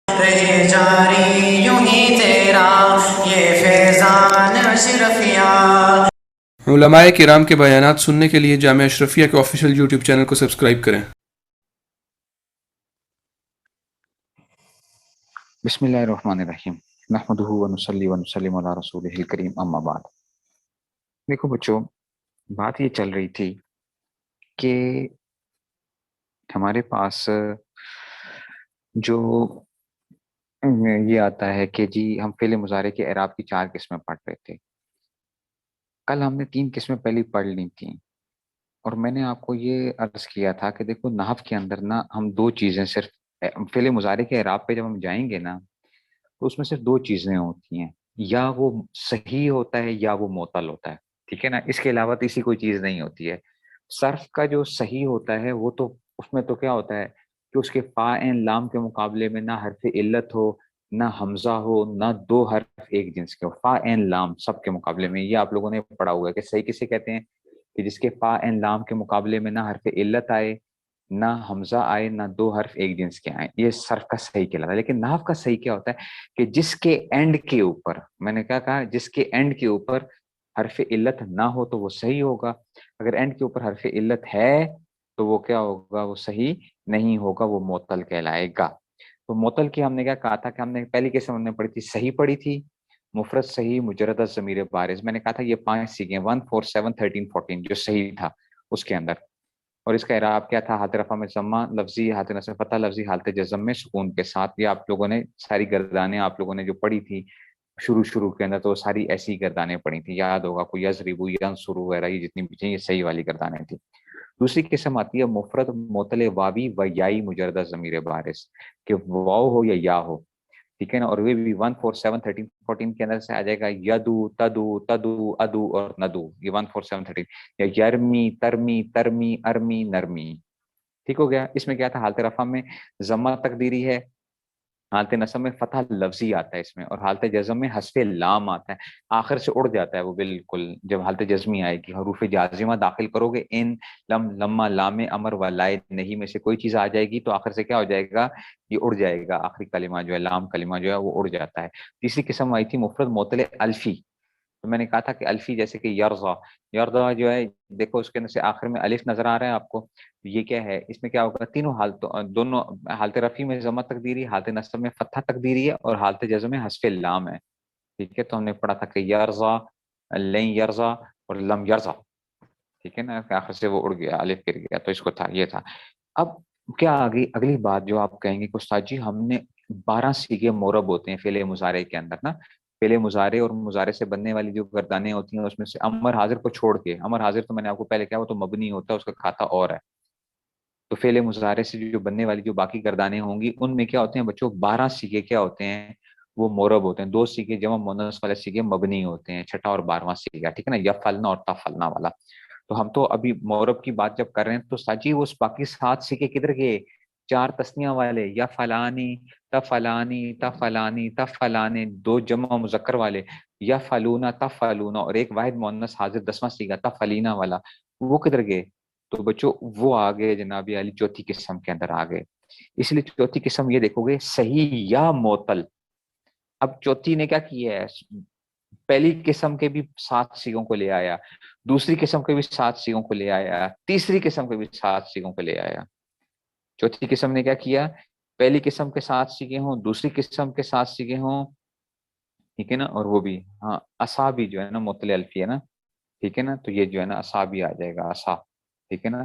رہے جاری یوں ہی تیرا یہ فیضان اشرفیہ۔ علماء کرام کے بیانات سننے کے لیے جامعہ اشرفیہ کے آفیشیل یوٹیوب چینل کو سبسکرائب کریں۔ بسم اللہ الرحمن الرحیم، نحمدہ ونصلی ونسلم علی رسولہ الکریم، اما بعد۔ دیکھو بچوں، بات یہ چل رہی تھی کہ ہمارے پاس جو یہ آتا ہے کہ جی ہم فعل مضارع کے اعراب کی 4 قسمیں پڑھ رہے تھے۔ کل ہم نے 3 قسمیں پہلی پڑھ لی تھیں، اور میں نے آپ کو یہ عرض کیا تھا کہ دیکھو نحو کے اندر نا ہم 2 چیزیں صرف فعل مضارع کے اعراب پہ جب ہم جائیں گے نا تو اس میں صرف 2 چیزیں ہوتی ہیں، یا وہ صحیح ہوتا ہے یا وہ معطل ہوتا ہے، ٹھیک ہے نا، اس کے علاوہ تیسری کوئی چیز نہیں ہوتی ہے۔ صرف کا جو صحیح ہوتا ہے وہ تو اس میں تو کیا ہوتا ہے کہ اس کے فا عین لام کے مقابلے میں نہ حرف علت ہو، نہ حمزہ ہو، نہ 2 حرف ایک جنس کے ہو، فا عین لام سب کے مقابلے میں۔ یہ آپ لوگوں نے پڑھا ہوا ہے کہ صحیح کسے کہتے ہیں کہ جس کے فا عین لام کے مقابلے میں نہ حرف علت آئے، نہ حمزہ آئے، نہ 2 حرف ایک جنس کے آئے، یہ صرف کا صحیح کہلاتا ہے۔ لیکن نحو کا صحیح کیا ہوتا ہے کہ جس کے اینڈ کے اوپر، میں نے کیا کہا، جس کے اینڈ کے اوپر حرف علت نہ ہو تو وہ صحیح ہوگا، اگر اینڈ کے اوپر حرف علت ہے تو وہ کیا ہوگا، وہ صحیح نہیں ہوگا، وہ معطل کہلائے گا۔ تو معطل کی ہم نے کیا کہا تھا کہ ہم نے پہلی قسم ہم نے پڑھی تھی صحیح پڑھی تھی، مفرد صحیح، مجرد از ضمیر بارز، میں نے کہا تھا یہ 5 سیکھیں 1 4 7 13 14 جو صحیح تھا اس کے اندر، اور اس کا اعراب کیا تھا، حالت رفع میں ضمہ لفظی، حالت نصب فتح لفظی، حالت جزم میں سکون کے ساتھ۔ یہ آپ لوگوں نے ساری گردانیں آپ لوگوں نے جو پڑھی تھی شروع کے اندر تو ساری ایسی گردانیں پڑھی تھی، یاد ہوگا، کوئی یضربو ینصرو وغیرہ یہ جتنی بھی یہ صحیح والی گردانیں تھی۔ دوسری قسم آتی ہے مفرد معطل واوی و یائی مجردہ ضمیر بارز، کہ واو ہو یا یا ہو، ٹھیک ہے نا، اور وہ بھی 1 4 7 13 14 کے اندر سے آ جائے گا یدو تدو تدو ادو اور ندو، یہ 1 4 7 13، یا یرمی ترمی ترمی ارمی نرمی، ٹھیک ہو گیا۔ اس میں کیا تھا، حالت رفع میں ضمہ تقدیری ہے، حالت نصب میں فتح لفظی آتا ہے اس میں، اور حالت جزم میں حذف لام آتا ہے، آخر سے اڑ جاتا ہے وہ بالکل، جب حالت جزمی آئے گی حروف جازمہ داخل کرو گے، ان لم لما لام امر و لائے نہیں میں سے کوئی چیز آ جائے گی تو آخر سے کیا ہو جائے گا، یہ اڑ جائے گا، آخری کلمہ جو ہے لام کلمہ جو ہے وہ اڑ جاتا ہے۔ تیسری قسم آئی تھی مفرد معطل الفی، تو میں نے کہا تھا کہ الفی جیسے کہ یرضا، یرضا جو ہے دیکھو اس کے اندر سے آخر میں الف نظر آ رہا ہے آپ کو، یہ کیا ہے، اس میں کیا ہوگا، تینوں حالتوں، دونوں حالت رفی میں ضمہ تقدیری، حالت نصب میں فتح تقدیری ہے، اور حالت جزم میں حذف لام ہے، ٹھیک ہے۔ تو ہم نے پڑھا تھا کہ یرضا، لن یرضا اور لم یرضا، ٹھیک ہے نا، آخر سے وہ اڑ گیا، الف گر گیا، تو اس کو تھا یہ تھا۔ اب کیا آگے اگلی بات جو آپ کہیں گے کہ استاد جی ہم نے 12 صیغے مورب ہوتے ہیں فعل مضارع کے اندر نا، فعل مضارع اور مضارع سے بننے والی جو گردانیں ہوتی ہیں اس میں سے امر حاضر کو چھوڑ کے، امر حاضر تو میں نے آپ کو پہلے کہا وہ تو مبنی ہوتا ہے، اس کا کھاتا اور ہے، تو فعل مضارع سے جو بننے والی جو باقی گردانیں ہوں گی ان میں کیا ہوتے ہیں بچوں، 12 صیغے کیا ہوتے ہیں، وہ مورب ہوتے ہیں، 2 صیغے جمع مؤنث والے صیغے مبنی ہوتے ہیں، چھٹا اور 12واں صیغہ، ٹھیک ہے نا، یفعلن اور تفعلن والا۔ تو ہم تو ابھی مورب کی بات جب کر رہے ہیں تو ساجی اس باقی 7 صیغے کدھر گئے، 4 تسنیہ والے، یا فلانی تفلانی تفلانی تفلانے، 2 جمع مذکر والے، یا فلونا تفلونا، اور 1 واحد مؤنث حاضر 10واں صیغہ تفلینا والا، وہ کدھر گئے، تو بچوں وہ آگے جناب علی چوتھی قسم کے اندر آ گئے۔ اس لیے چوتھی قسم یہ دیکھو گے صحیح یا معطل۔ اب چوتھی نے کیا کیا ہے، پہلی قسم کے بھی 7 صیغوں کو لے آیا، دوسری قسم کے بھی 7 صیغوں کو لے آیا، تیسری قسم کے بھی 7 صیغوں کو لے آیا۔ چوتھی قسم نے کیا کیا، پہلی قسم کے 7 صیغے ہوں، دوسری قسم کے 7 صیغے ہوں، ٹھیک ہے نا، اور وہ بھی ہاں اسا بھی جو ہے نا معطل الفی ہے نا، ٹھیک ہے نا، تو یہ جو ہے نا اسا بھی آ جائے گا، اسا، ٹھیک ہے نا،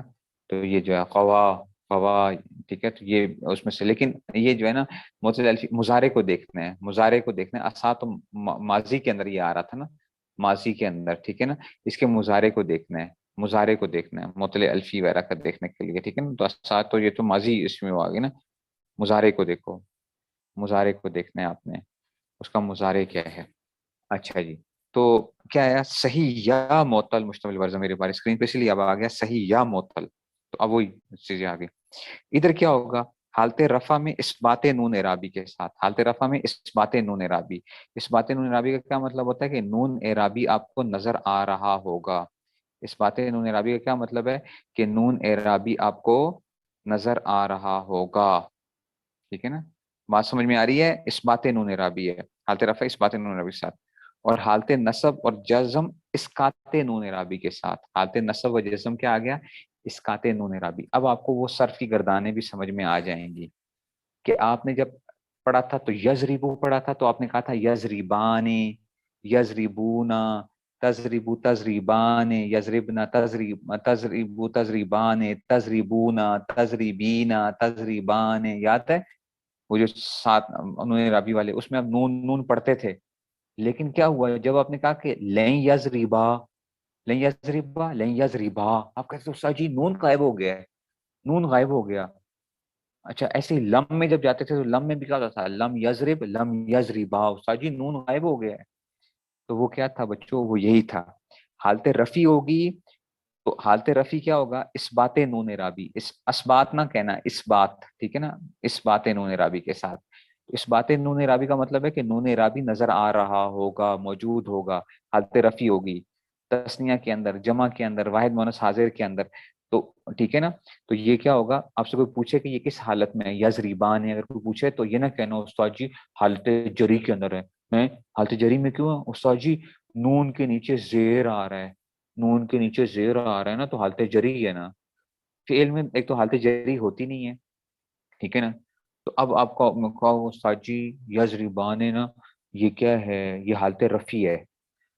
تو یہ جو ہے قوا قوا، ٹھیک ہے، تو یہ اس میں سے، لیکن یہ جو ہے نا معطل الفی مضارع کو دیکھنا ہے، مضارع کو دیکھنا ہے، اسا تو ماضی کے اندر یہ آ رہا تھا نا، ماضی کے اندر، ٹھیک ہے نا، اس کے مضارع کو دیکھنا ہے، مضارع کو دیکھنا ہے معطل الفی وغیرہ کا دیکھنے کے لیے، ٹھیک ہے نا، تو اسا تو یہ تو ماضی اس میں وہ آ گئی نا، مضارع کو دیکھو، مضارع کو دیکھنا ہے آپ نے، اس کا مضارع کیا ہے۔ اچھا جی، تو کیا آیا، صحیح یا معطل مشتمل بر ضمیر بار، اسکرین پہ اس لیے اب آ گیا صحیح یا معطل، تو اب وہی چیزیں آ گئی۔ ادھر کیا ہوگا، حالت رفع میں اثبات نون اعرابی کے ساتھ، حالت رفع میں اثبات نون اعرابی، اثبات نون اعرابی کا کیا مطلب ہوتا ہے کہ نون اعرابی آپ کو نظر آ رہا ہوگا، اثبات نون اعرابی کا کیا مطلب ہے کہ نون اعرابی آپ کو نظر آ رہا ہوگا، ٹھیک ہے نا، بات سمجھ میں آ رہی ہے؟ اس بات نون رابی ہے، حالت رفع اس بات نون رابی کے ساتھ، اور حالت نصب اور جزم اسکات نون رابی کے ساتھ. حالت نصب و جزم کیا آ گیا؟ اسکات نون رابی. اب آپ کو وہ صرف کی گردانیں بھی سمجھ میں آ جائیں گی کہ آپ نے جب پڑھا تھا تو یزریبو پڑھا تھا تو آپ نے کہا تھا یزریبان، یزریبونا، تزریبو تزریبان، یزربنا تزریبو تزریبان، تزریبونا تزریبینا تزریبان. یاد ہے وہ جو سات نون رابی والے، اس میں آپ نون نون پڑھتے تھے. لیکن کیا ہوا جب آپ نے کہا کہ لین یزریبا، لین یزریبا، لین یزریبا، آپ کہتے ہیں استاد جی نون غائب ہو گیا ہے، نون غائب ہو گیا. اچھا ایسے ہی لم میں جب جاتے تھے تو لم میں بھی کیا ہوتا تھا؟ لم یزرب لم یزریبا، استاد جی نون غائب ہو گیا ہے. تو وہ کیا تھا بچوں؟ وہ یہی تھا. حالت رفی ہوگی تو حالت رفی کیا ہوگا؟ اس بات نون رابی، اس اسبات نہ کہنا، اس بات، ٹھیک ہے نا، اس بات نون رابی کے ساتھ. اس بات نون رابی کا مطلب ہے کہ نون رابی نظر آ رہا ہوگا، موجود ہوگا. حالت رفی ہوگی تسنیہ کے اندر، جمع کے اندر، واحد مونس حاضر کے اندر. تو ٹھیک ہے نا. تو یہ کیا ہوگا؟ آپ سے کوئی پوچھے کہ یہ کس حالت میں ہے، یزریبان ہے، اگر کوئی پوچھے تو یہ نہ کہنا استاد جی حالت جری کے اندر ہے. میں حالت جری میں کیوں ہے استاد جی؟ نون کے نیچے زیر آ رہا ہے، نون کے نیچے زیر آ رہا ہے نا تو حالت جری ہے نا. فعل میں ایک تو حالت جری ہوتی نہیں ہے، ٹھیک ہے نا. تو اب آپ کا استاد جی یزریبان ہے نا، یہ کیا ہے؟ یہ حالت رفی ہے.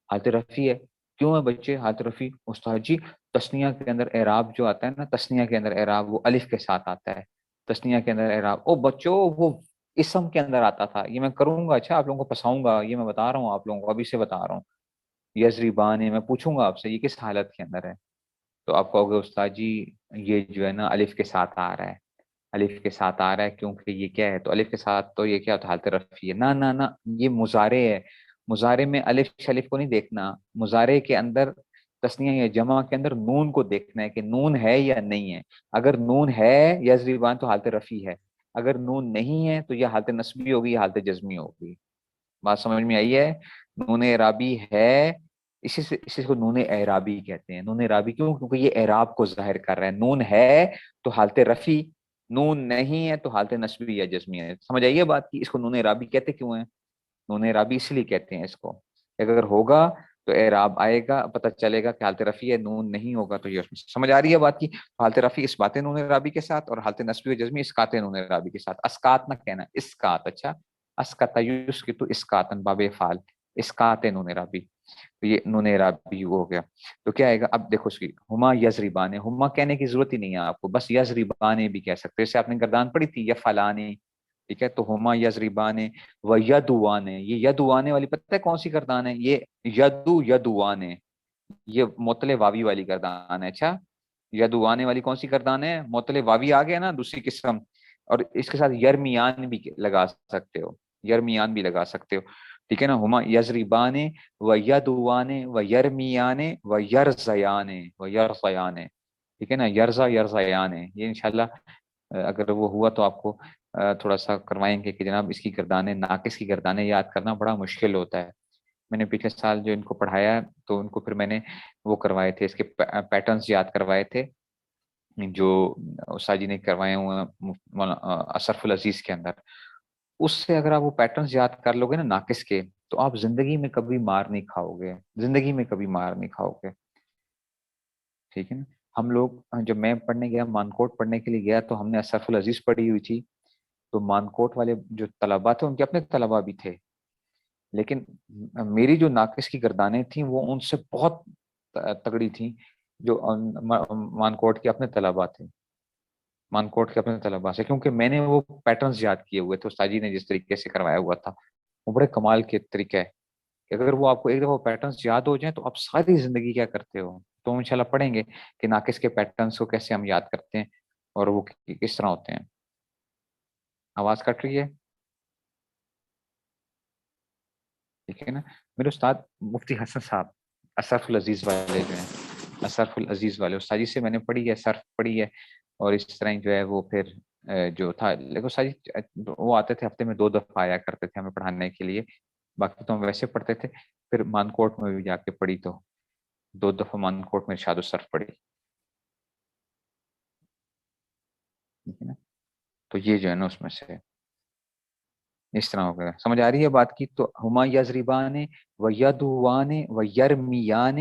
حالت رفی ہے کیوں ہے بچے حالت رفی؟ استاد جی تسنیہ کے اندر اعراب جو آتا ہے نا، تسنیہ کے اندر اعراب وہ الف کے ساتھ آتا ہے. تسنیہ کے اندر اعراب او بچوں وہ اسم کے اندر آتا تھا. یہ میں کروں گا، اچھا آپ لوگوں کو پھنساؤں گا، یہ میں بتا رہا ہوں آپ لوگوں کو، ابھی سے بتا رہا ہوں. یزریبان ہے، میں پوچھوں گا آپ سے یہ کس حالت کے اندر ہے، تو آپ کہو گے استاد جی یہ جو ہے نا الف کے ساتھ آ رہا ہے، الف کے ساتھ آ رہا ہے کیونکہ یہ کیا ہے؟ تو الف کے ساتھ تو یہ کیا ہوتا ہے؟ حالت رفی ہے. نہ نہ نہ، یہ مضارع ہے. مضارع میں الف شلف کو نہیں دیکھنا، مضارع کے اندر تسنیہ یا جمع کے اندر نون کو دیکھنا ہے کہ نون ہے یا نہیں ہے. اگر نون ہے یزریبان تو حالت رفی ہے، اگر نون نہیں ہے تو یہ حالت نصبی ہوگی، حالت جزمی ہوگی. بات سمجھ میں آئی ہے؟ نون اعرابی ہے، اسی کو نون اعرابی کہتے ہیں. نون اعرابی کیوں؟ کیونکہ یہ اعراب کو ظاہر کر رہا ہے. نون ہے تو حالت رفی، نون نہیں ہے تو حالت نصبی یا جزمی ہے. سمجھ آئیے بات کی؟ اس کو نون اعرابی کہتے کیوں ہیں؟ نون اعرابی اس لیے کہتے ہیں اس کو، اگر ہوگا تو اعراب آئے گا، پتہ چلے گا کہ حالت رفی ہے. نون نہیں ہوگا تو یہ سمجھ آ رہی ہے بات کی؟ حالت رفی اس بات نون اعرابی کے ساتھ، اور حالت نصبی و جزمی اسکات نون اعرابی کے ساتھ. اسکات نہ کہنا، اسکات. اچھا اسکت یسکت اسکاتن باب فعل، اسکات نون اعرابی. تو یہ نون اعرابی ہو گیا. تو کیا آئے گا اب دیکھو اس کی؟ ہما یزریبان، ہما کہنے کی ضرورت ہی نہیں ہے آپ کو، بس یزریبان بھی کہہ سکتے. جیسے آپ نے گردان پڑھی تھی یا فلانے، ٹھیک ہے. تو ہما یزریبان و یدوان، یہ یدوان والی پتہ ہے کون سی گردان ہے؟ یہ یدوان، یہ معطل واوی والی گردان ہے. اچھا یدوان والی کون سی گردان ہے؟ معطل واوی آ گیا نا دوسری قسم. اور اس کے ساتھ یرمیان بھی لگا سکتے ہو، یرمیان بھی لگا سکتے ہو، ٹھیک ہے نا. ہما یزریبان و یدوان و یرمیان و یرزیان و یرزیان، ٹھیک ہے نا. یرزا یرزیان ہے یہ انشاءاللہ اگر وہ ہوا تو آپ کو تھوڑا سا کروائیں گے کہ جناب اس کی گردانیں، ناقص کی گردانیں یاد کرنا بڑا مشکل ہوتا ہے. میں نے پچھلے سال جو ان کو پڑھایا تو ان کو پھر میں نے وہ کروائے تھے، اس کے پیٹرنز یاد کروائے تھے جو استاد جی نے کروائے ہوئے اشرف العزیز کے اندر. اس سے اگر آپ وہ پیٹرنز یاد کر لو گے نا ناقص کے، تو آپ زندگی میں کبھی مار نہیں کھاؤ گے، زندگی میں کبھی مار نہیں کھاؤ گے، ٹھیک ہے نا. ہم لوگ جب میں پڑھنے گیا، مانکوٹ پڑھنے کے لیے گیا، تو ہم نے اشرف العزیز پڑھی ہوئی تھی. تو مانکوٹ والے جو طلبا تھے ان کے اپنے طلبا بھی تھے، لیکن میری جو ناقص کی گردانیں تھیں وہ ان سے بہت تگڑی تھیں جو مانکوٹ کے اپنے طلبا تھے، مانکوٹ کے اپنے طلبا سے، کیونکہ میں نے وہ پیٹرنز یاد کیے ہوئے تھے. استاد جی نے جس طریقے سے کروایا ہوا تھا وہ بڑے کمال کے طریقہ ہے کہ اگر وہ آپ کو ایک دفعہ پیٹرنز یاد ہو جائیں تو آپ ساری زندگی کیا کرتے ہو. تو انشاءاللہ پڑھیں گے کہ ناقص کے پیٹرنز کو کیسے ہم یاد کرتے ہیں اور وہ کس طرح ہوتے ہیں. آواز کٹ رہی ہے؟ ٹھیک ہے نا. میرے استاد مفتی حسن صاحب اشرف العزیز والے جو ہیں، اشرف العزیز والے استاد جی سے میں نے پڑھی ہے، صرف پڑھی ہے. اور اس طرح جو ہے وہ پھر جو تھا، لیکن استاد جی وہ آتے تھے ہفتے میں 2 دفعہ آیا کرتے تھے ہمیں پڑھانے کے لیے، باقی تو ہم ویسے پڑھتے تھے. پھر مانکوٹ میں بھی جا کے پڑھی تو 2 دفعہ مانکوٹ میں ارشاد الصرف پڑھی، ٹھیک ہے نا. تو یہ جو ہے نا اس میں سے اس طرح ہو گیا. سمجھ آ رہی ہے بات کی؟ تو ہما یضربان و یدوان و یرمیان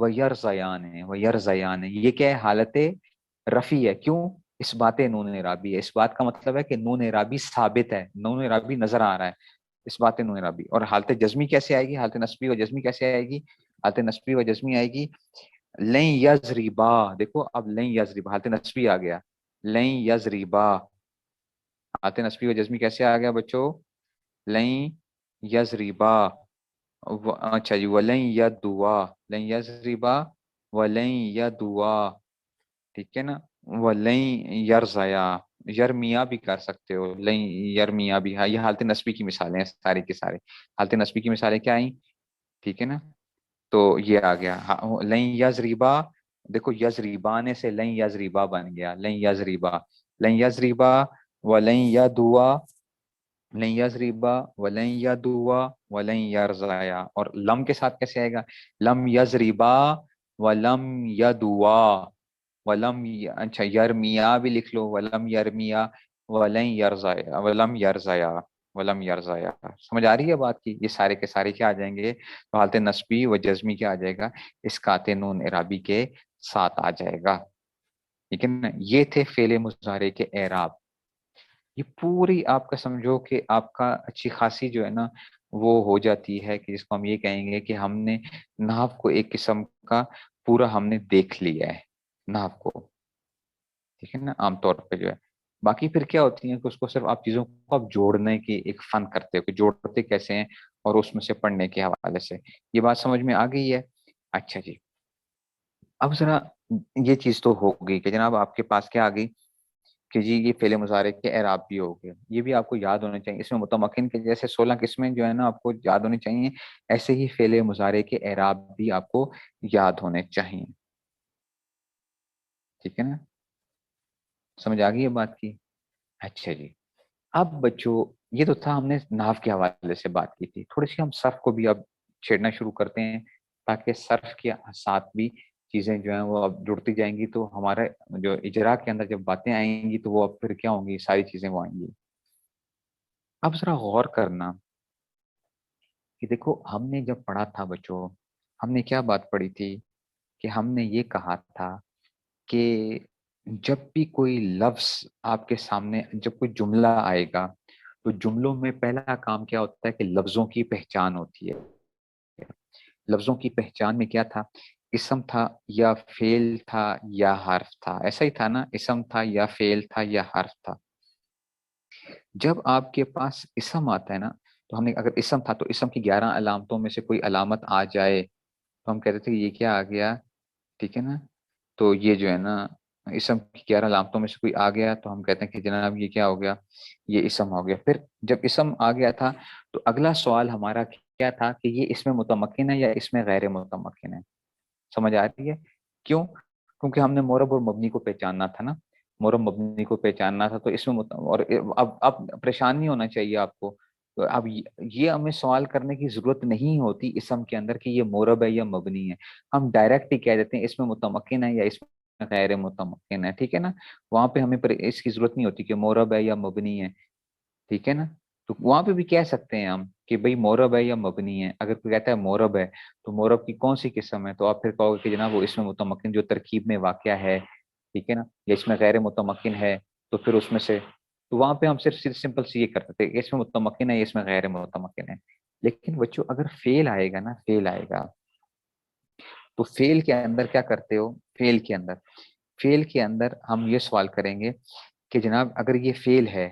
و یرزیان و یرزیان، یہ کیا ہے؟ حالت رفیع ہے. کیوں؟ اس بات نون اعرابی ہے. اس بات کا مطلب ہے کہ نون اعرابی ثابت ہے، نون اعرابی نظر آ رہا ہے، اس بات نون اعرابی. اور حالت جزمی کیسے آئے گی؟ حالت نصبی و جزمی کیسے آئے گی؟ حالت نصبی و جزمی آئے گی لن یضربا. دیکھو اب لن یضربا حالت نصبی آ گیا، لن یضربا. حالت نصبی و جزمی کیسے آ گیا بچوں؟ لن یضربا. اچھا جی، ولن یدوا، لن یضربا ولن یدوا، ٹھیک ہے نا. ولن یرزیا، یرمیا بھی کر سکتے ہو، لن یرمیا بھی. ہاں، یہ حالت نصبی کی مثالیں ہیں ساری کے سارے. حالت نصبی کی مثالیں کیا آئیں؟ ٹھیک ہے نا. تو یہ آ گیا لن یضربا. دیکھو یضربانے سے لن یضربا بن گیا، لن یضربا، لن یضربا ولن یدوا، لن یضربا ولن یدوا ولن یرزیا. اور لم کے ساتھ کیسے آئے گا؟ لم یضربا ولم یدوا ولم اچھا یرمیا بھی لکھ لو، ولم یرمیا ولن یرزیا، ولم یرزیا، ولم یرزیا. سمجھ آ رہی ہے بات کی؟ یہ سارے کے سارے کیا آ جائیں گے؟ تو حالت نصبی و جزمی کیا آ جائے گا؟ اسقاط نون اعرابی کے ساتھ آ جائے گا. ٹھیک ہے نا. یہ تھے فعل مضارع کے اعراب. یہ پوری آپ کا سمجھو کہ آپ کا اچھی خاصی جو ہے نا وہ ہو جاتی ہے، کہ جس کو ہم یہ کہیں گے کہ ہم نے نحو کو ایک قسم کا پورا ہم نے دیکھ لیا ہے نحو کو. ٹھیک ہے نا. عام طور پہ جو ہے باقی پھر کیا ہوتی ہیں کہ اس کو صرف آپ چیزوں کو آپ جوڑنے کی ایک فن کرتے ہو کہ جوڑتے کیسے ہیں، اور اس میں سے پڑھنے کے حوالے سے. یہ بات سمجھ میں آ گئی ہے؟ اچھا جی. اب ذرا یہ چیز تو ہو گئی کہ جناب آپ کے پاس کیا آ گئی کہ جی یہ فعل مضارع کے اعراب بھی ہو گئے. یہ بھی آپ کو یاد ہونے چاہیے. اس میں متمکن کے جیسے 16 قسمیں جو ہے نا آپ کو یاد ہونی چاہیے، ایسے ہی فعل مضارع کے اعراب بھی آپ کو یاد ہونے چاہیے. ٹھیک ہے نا. سمجھ آ گئی ہے بات کی؟ اچھا جی. اب بچوں یہ تو تھا ہم نے نحو کے حوالے سے بات کی تھی. تھوڑی سی ہم صرف کو بھی اب چھیڑنا شروع کرتے ہیں، تاکہ صرف کے ساتھ بھی چیزیں جو ہیں وہ اب جڑتی جائیں گی، تو ہمارے جو اجرا کے اندر جب باتیں آئیں گی تو وہ اب پھر کیا ہوں گی؟ ساری چیزیں وہ آئیں گی. اب ذرا غور کرنا کہ دیکھو ہم نے جب پڑھا تھا بچوں، ہم نے کیا بات پڑھی تھی کہ ہم نے یہ کہا تھا کہ جب بھی کوئی لفظ آپ کے سامنے، جب کوئی جملہ آئے گا تو جملوں میں پہلا کام کیا ہوتا ہے کہ لفظوں کی پہچان ہوتی ہے. لفظوں کی پہچان میں کیا تھا؟ اسم تھا یا فعل تھا یا حرف تھا. ایسا ہی تھا نا؟ اسم تھا یا فعل تھا یا حرف تھا. جب آپ کے پاس اسم آتا ہے نا، تو ہم نے اگر اسم تھا تو اسم کی 11 علامتوں میں سے کوئی علامت آ جائے تو ہم کہتے تھے کہ یہ کیا آ گیا. ٹھیک ہے نا. تو یہ جو ہے نا اسم کی 11 علامتوں میں سے کوئی آ گیا تو ہم کہتے ہیں کہ جناب یہ کیا ہو گیا؟ یہ اسم ہو گیا. پھر جب اسم آ گیا تھا تو اگلا سوال ہمارا کیا تھا کہ یہ اس میں متمکن ہے یا اس میں غیر متمکن ہے. سمجھ آ رہی ہے؟ کیوں؟ کیونکہ ہم نے مورب اور مبنی کو پہچاننا تھا نا. مورب مبنی کو پہچاننا تھا تو اس میں اور اب پریشان نہیں ہونا چاہیے آپ کو. تو اب یہ ہمیں سوال کرنے کی ضرورت نہیں ہوتی اسم کے اندر کہ یہ مورب ہے یا مبنی ہے. ہم ڈائریکٹ ہی کہہ دیتے ہیں اس میں متمکن ہے یا اس میں غیر متمکن ہے. ٹھیک ہے نا. وہاں پہ ہمیں اس کی ضرورت نہیں ہوتی کہ مورب ہے یا مبنی ہے. ٹھیک ہے نا. تو وہاں پہ بھی کہہ سکتے ہیں ہم کہ بھئی مورب ہے یا مبنی ہے. اگر کوئی کہتا ہے مورب ہے تو مورب کی کون سی قسم ہے؟ تو آپ پھر کہو گے کہ جناب وہ اس میں متمکن جو ترکیب میں واقع ہے. ٹھیک ہے نا. یا اس میں غیر متمکن ہے تو پھر اس میں سے، تو وہاں پہ ہم صرف سمپل سے یہ کرتے تھے اس میں متمکن ہے، اس میں غیر متمکن ہے. لیکن بچوں اگر فعل آئے گا نا، فعل آئے گا تو فعل کے اندر کیا کرتے ہو؟ فعل کے اندر ہم یہ سوال کریں گے کہ جناب اگر یہ فعل ہے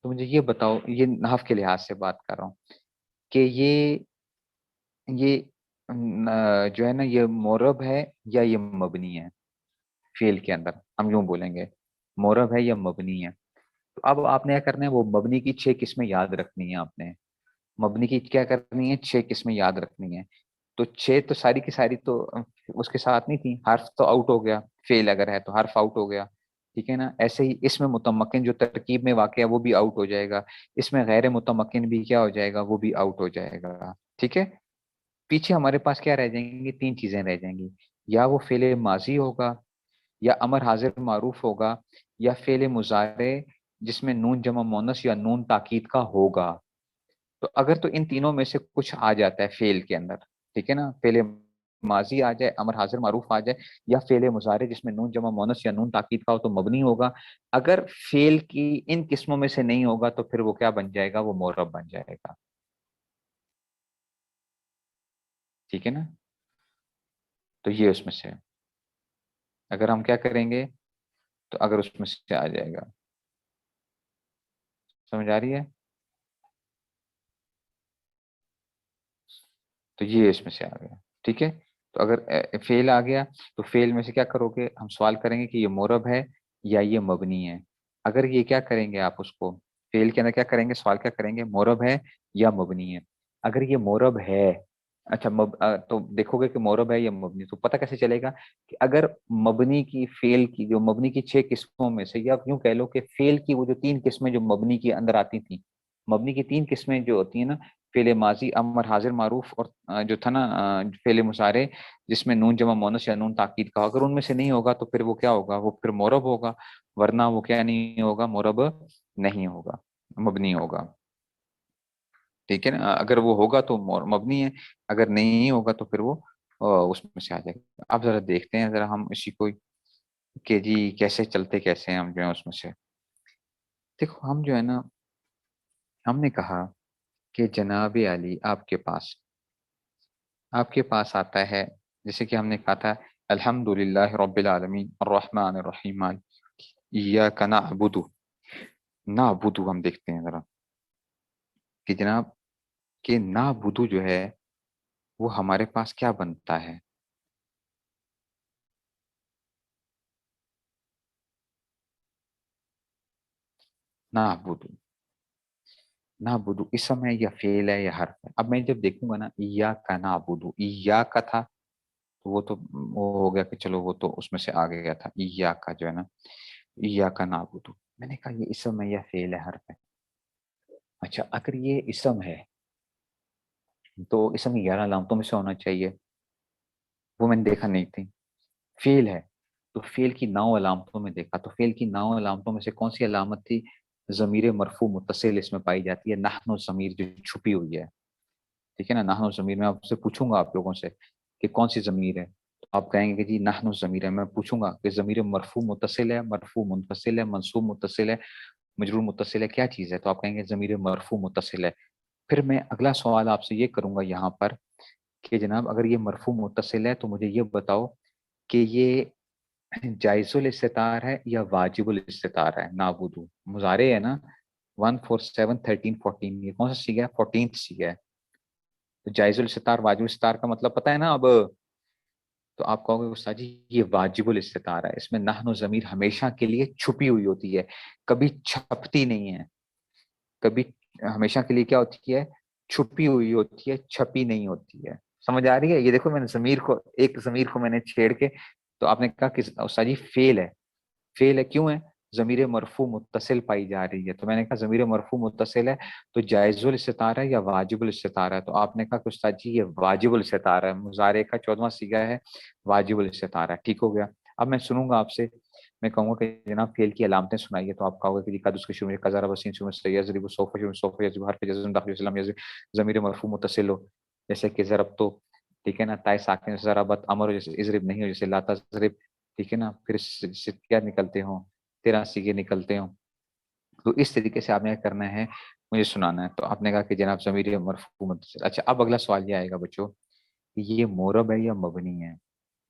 تو مجھے یہ بتاؤ، یہ نحو کے لحاظ سے بات کر رہا ہوں کہ یہ جو ہے نا یہ مورب ہے یا یہ مبنی ہے. فعل کے اندر ہم یوں بولیں گے مورب ہے یا مبنی ہے. تو اب آپ نے کیا کرنا ہے؟ وہ مبنی کی 6 قسمیں یاد رکھنی ہیں. آپ نے مبنی کی کیا کرنی ہے؟ 6 قسمیں یاد رکھنی ہے. تو 6 تو ساری کی ساری تو اس کے ساتھ نہیں تھی. حرف تو آؤٹ ہو گیا، فعل اگر ہے تو حرف آؤٹ ہو گیا. ٹھیک ہے نا. ایسے ہی اس میں متمکن جو ترکیب میں واقع ہے وہ بھی آؤٹ ہو جائے گا. اس میں غیر متمکن بھی کیا ہو جائے گا؟ وہ بھی آؤٹ ہو جائے گا. ٹھیک ہے. پیچھے ہمارے پاس کیا رہ جائیں گی؟ 3 چیزیں رہ جائیں گی. یا وہ فعل ماضی ہوگا، یا امر حاضر معروف ہوگا، یا فعل مضارع جس میں نون جمع مونس یا نون تاکید کا ہوگا. تو اگر تو ان تینوں میں سے کچھ آ جاتا ہے فعل کے اندر، ٹھیک ہے نا، فعل ماضی آ جائے، امر حاضر معروف آ جائے، یا فعل مضارع جس میں نون جمع مونس یا نون تاکید کا ہو تو مبنی ہوگا. اگر فعل کی ان قسموں میں سے نہیں ہوگا تو پھر وہ کیا بن جائے گا؟ وہ معرب بن جائے گا. ٹھیک ہے نا؟ تو یہ اس میں سے ہے. اگر ہم کیا کریں گے تو اگر اس میں سے آ جائے گا، سمجھ آ رہی ہے؟ تو یہ اس میں سے آ گیا. ٹھیک ہے، تو اگر فعل آ گیا تو فعل میں سے کیا کرو گے؟ ہم سوال کریں گے کہ یہ معرب ہے یا یہ مبنی ہے. اگر یہ کیا کریں گے آپ اس کو فعل کے اندر کیا کریں گے؟ سوال کیا کریں گے؟ معرب ہے یا مبنی ہے. اگر یہ معرب ہے، اچھا تو دیکھو گے کہ معرب ہے یا مبنی. تو پتہ کیسے چلے گا کہ اگر مبنی کی فعل کی جو مبنی کی 6 قسموں میں سے، یا یوں کہہ لو کہ فعل کی وہ جو 3 قسمیں جو مبنی کے اندر آتی تھیں، مبنی کی 3 قسمیں جو ہوتی ہیں نا، فعل ماضی، امر حاضر معروف، اور جو تھا نا فعل مضارع جس میں نون جمع مونس یا نون تاکید کا، اگر ان میں سے نہیں ہوگا تو پھر وہ کیا ہوگا؟ وہ پھر معرب ہوگا، ورنہ وہ کیا نہیں ہوگا؟ معرب نہیں ہوگا، مبنی ہوگا. ٹھیک ہے نا؟ اگر وہ ہوگا تو مبنی ہے، اگر نہیں ہوگا تو پھر وہ اس میں سے آ جائے گا. اب ذرا دیکھتے ہیں ذرا ہم اسی کو کہ جی کیسے چلتے کیسے ہیں ہم جو ہے اس میں سے. دیکھو ہم جو ہے نا، ہم نے کہا کہ جناب علی آپ کے پاس آتا ہے، جیسے کہ ہم نے کہا تھا الحمد للہ رب العالمین الرحمن الرحیم ایاک نعبد. نعبد ہم دیکھتے ہیں ذرا کہ جناب کہ نعبد جو ہے وہ ہمارے پاس کیا بنتا ہے؟ نعبد اسم ہے یا فعل ہے یا حرف ہے؟ اب میں جب دیکھوں گا نا ایاک نعبد، ایاک تھا تو وہ تو وہ ہو گیا کہ چلو وہ تو اس میں سے آ گیا تھا. ایاک جو ہے نا، ایاک نعبد، میں نے کہا یہ اسم ہے یا فعل ہے، حرف ہے؟ اچھا اگر یہ اسم ہے تو اسم 11 علامتوں میں سے ہونا چاہیے، وہ میں نے دیکھا نہیں تھی. فعل ہے تو فعل کی 9 علامتوں میں دیکھا، تو فعل کی 9 علامتوں میں سے کون سی علامت تھی؟ ضمیر مرفوع متصل اس میں پائی جاتی ہے، نحن ضمیر جو چھپی ہوئی ہے. ٹھیک ہے نا، نحن ضمیر میں آپ سے پوچھوں گا آپ لوگوں سے کہ کون سی ضمیر ہے، تو آپ کہیں گے کہ جی نحن ضمیر ہے. میں پوچھوں گا کہ ضمیر مرفوع متصل ہے، مرفوع منفصل ہے، منصوب متصل ہے، مجرور متصل ہے، کیا چیز ہے؟ تو آپ کہیں گے ضمیر مرفوع متصل ہے. پھر میں اگلا سوال آپ سے یہ کروں گا یہاں پر کہ جناب اگر یہ مرفوع متصل ہے تو مجھے یہ بتاؤ کہ یہ جائز الاستطار ہے یا واجب الاستطار ہے؟ نعبدو مضارع ہے نا، 1 4 7 13 14، یہ کون سا سیگا ہے؟ 14th سیگا ہے. تو جائز الاستطار واجب الاستطار کا مطلب پتہ ہے نا اب؟ تو آپ کہو گے استاد جی یہ واجب الاستطار ہے، اس میں نحن و ضمیر ہمیشہ کے لیے چھپی ہوئی ہوتی ہے، کبھی چھپتی نہیں ہے. کبھی ہمیشہ کے لیے کیا ہوتی ہے؟ چھپی ہوئی ہوتی ہے، چھپی نہیں ہوتی ہے. سمجھ آ رہی ہے؟ یہ دیکھو میں نے ضمیر کو، ایک ضمیر کو میں نے چھیڑ کے، تو آپ نے کہا کہ استاد جی فعل ہے. فعل ہے کیوں ہے؟ ضمیر مرفوع متصل پائی جا رہی ہے. تو میں نے کہا ضمیر مرفوع متصل ہے تو جائز الاستطار ہے یا واجب الاستطار ہے؟ تو آپ نے کہا کہ استاد جی یہ واجب الاستطار ہے، مضارع کا 14واں صیغہ ہے، واجب الاستطار ہے. ٹھیک ہو گیا. اب میں سنوں گا آپ سے، میں کہوں گا کہ جناب فعل کی علامتیں سنائیے. تو آپ کہو گے کہ جی قد اس کے شروع میں قذر وسین شروع میں سید ضریب صوف شروع میں صوف یذب حرف جزم داخل اسلام یذب ضمیر مرفوع متصل ہو، جیسے کہ ضرب تو، ٹھیک ہے نا، تائے ساکن ضربت، امر جیسے اضرب نہیں ہو جیسے لا تضرب، ٹھیک ہے نا، پھر کیا نکلتے ہوں؟ 13 سیگے نکلتے ہوں. تو اس طریقے سے آپ نے کرنا ہے، مجھے سنانا ہے. تو آپ نے کہا کہ جناب ضمیر مرفوع متصل. اچھا اب اگلا سوال یہ آئے گا بچوں کہ یہ معرب ہے یا مبنی ہے؟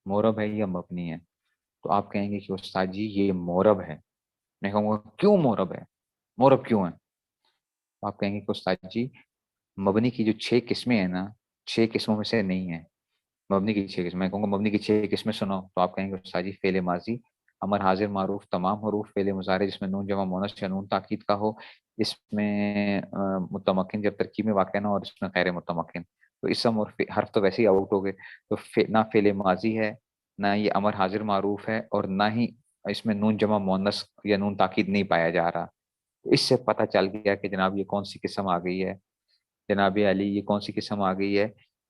معرب ہے یا مبنی ہے؟ تو آپ کہیں گے کہ استاد جی یہ معرب ہے. میں کہوں گا کیوں معرب ہے؟ معرب کیوں ہے؟ تو آپ کہیں گے کہ استاد جی مبنی کی جو 6 قسمیں ہیں نا، 6 قسموں میں سے نہیں ہے. مبنی کی 6 قسمیں، میں کہوں گا مبنی کی 6 قسمیں سنو. تو آپ کہیں گے استاد جی فعل ماضی، امر حاضر معروف، تمام حروف، فعل مضارع جس میں نون جمع مونث یا نون تاکید کا ہو، اس میں متمکن جب ترکیب میں واقع نہ ہو، اور اس میں غیر متمکن. تو اسم اور حرف تو ویسے ہی آؤٹ ہو گئے. تو نہ فعل ماضی ہے، نہ یہ امر حاضر معروف ہے، اور نہ ہی اس میں نون جمع مونث یا نون تاکید نہیں پایا جا رہا. اس سے پتہ چل گیا کہ جناب یہ کون سی قسم آ گئی ہے؟ جناب علی یہ کون سی قسم آ گئی ہے؟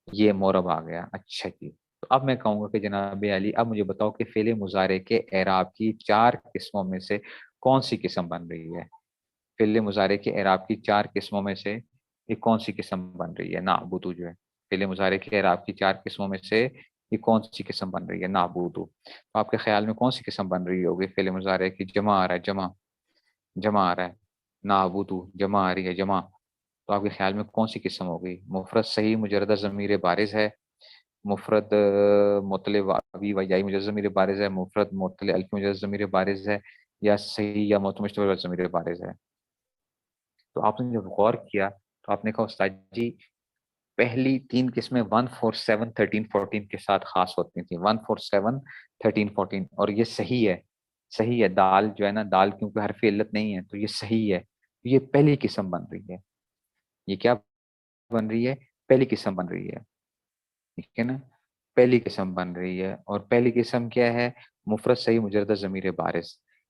یہ معرب آ گیا. اچھا جی، تو اب میں کہوں گا کہ جناب علی اب مجھے بتاؤ کہ فعل مضارع کے اعراب کی 4 قسموں میں سے کون سی قسم بن رہی ہے؟ فعل مضارع کے اعراب کی 4 قسموں میں سے یہ کون سی قسم بن رہی ہے؟ نعبدو جو ہے، فعل مضارع کے اعراب کی 4 قسموں میں سے یہ کون سی قسم بن رہی ہے؟ نعبدو. تو آپ کے خیال میں کون سی قسم بن رہی ہوگی؟ فعل مضارع کی جمع آ رہا ہے، جمع آ رہا ہے، نعبدو جمع آ رہی ہے، جمع. تو آپ کے خیال میں کون سی قسم ہوگی؟ مفرد صحیح مجردہ ضمیر بارز ہے، مفرد معتل واوی و یائی مجرد ضمیر بارز ہے، مفرد معتل الف مجرد ضمیر بارز ہے، یا صحیح یا معتل مشتمل ضمیر بارز ہے؟ تو آپ نے جب غور کیا تو آپ نے کہا استاد جی پہلی 3 قسمیں 1 4 7 13 14 کے ساتھ خاص ہوتی تھیں، 1 4 7 13 14، اور یہ صحیح ہے، صحیح ہے. دال جو ہے نا، دال کیونکہ حرف علت نہیں ہے تو یہ صحیح ہے. یہ پہلی قسم بن رہی ہے. یہ کیا بن رہی ہے؟ پہلی قسم بن رہی ہے، ٹھیک ہے نا، پہلی قسم بن رہی ہے. اور پہلی قسم کیا ہے؟ مفرد صحیح مجردہ ضمیر بارز.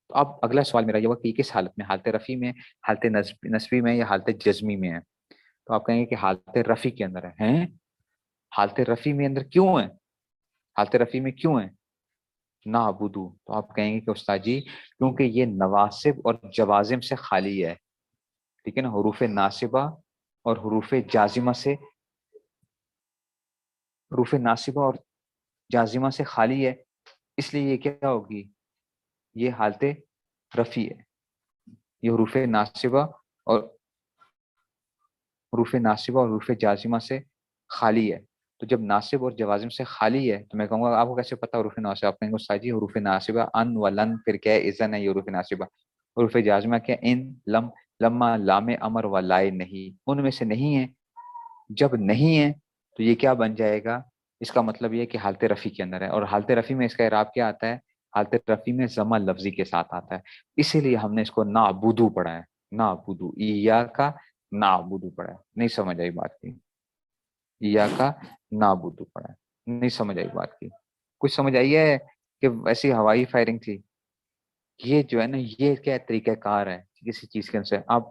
تو اب اگلا سوال میرا یہ ہوا کہ کس حالت میں؟ حالت رفع میں، حالت نصبی میں، یا حالت جزمی میں ہے؟ تو آپ کہیں گے کہ حالت رفع کے اندر ہے. ہیں حالت رفع میں اندر کیوں ہے؟ حالت رفع میں کیوں ہے نعبدو؟ تو آپ کہیں گے کہ استاد جی کیونکہ یہ نواسب اور جوازم سے خالی ہے، ٹھیک ہے نا، حروف ناصبہ اور حروف جازمہ سے، حروف ناصبہ اور جازمہ سے خالی ہے، اس لیے یہ کیا ہوگی؟ یہ حالت رفع ہے. یہ حروف ناصبہ اور حروف جازمہ سے خالی ہے. تو جب ناصب اور جوازم سے خالی ہے تو میں کہوں گا آپ کو کیسے پتا حروف ناصبہ؟ آپ کہیں گے استاد جی حروف ناصبہ ان و لن، پھر کیا ہے؟ اذن ہے، یہ حروف ناصبہ. حروف جازمہ کیا؟ ان، لم، لما، لام امر و لائے نہیں، ان میں سے نہیں ہے. جب نہیں ہے تو یہ کیا بن جائے گا؟ اس کا مطلب یہ ہے کہ حالت رفع کے اندر ہے. اور حالت رفع میں اس کا اعراب کیا آتا ہے؟ حالت رفع میں ضمہ لفظی کے ساتھ آتا ہے. اسی لیے ہم نے اس کو نعبدو پڑھا ہے، نعبدو، ایاکا نعبدو پڑھا ہے. نہیں سمجھ آئی بات کی؟ ایاکا نعبدو پڑھا ہے، نہیں سمجھ آئی بات کی؟ کچھ سمجھ آئی ہے کہ ویسی ہوائی فائرنگ تھی؟ یہ جو ہے نا، یہ کیا طریقہ کار ہے کسی چیز کے اندر. اب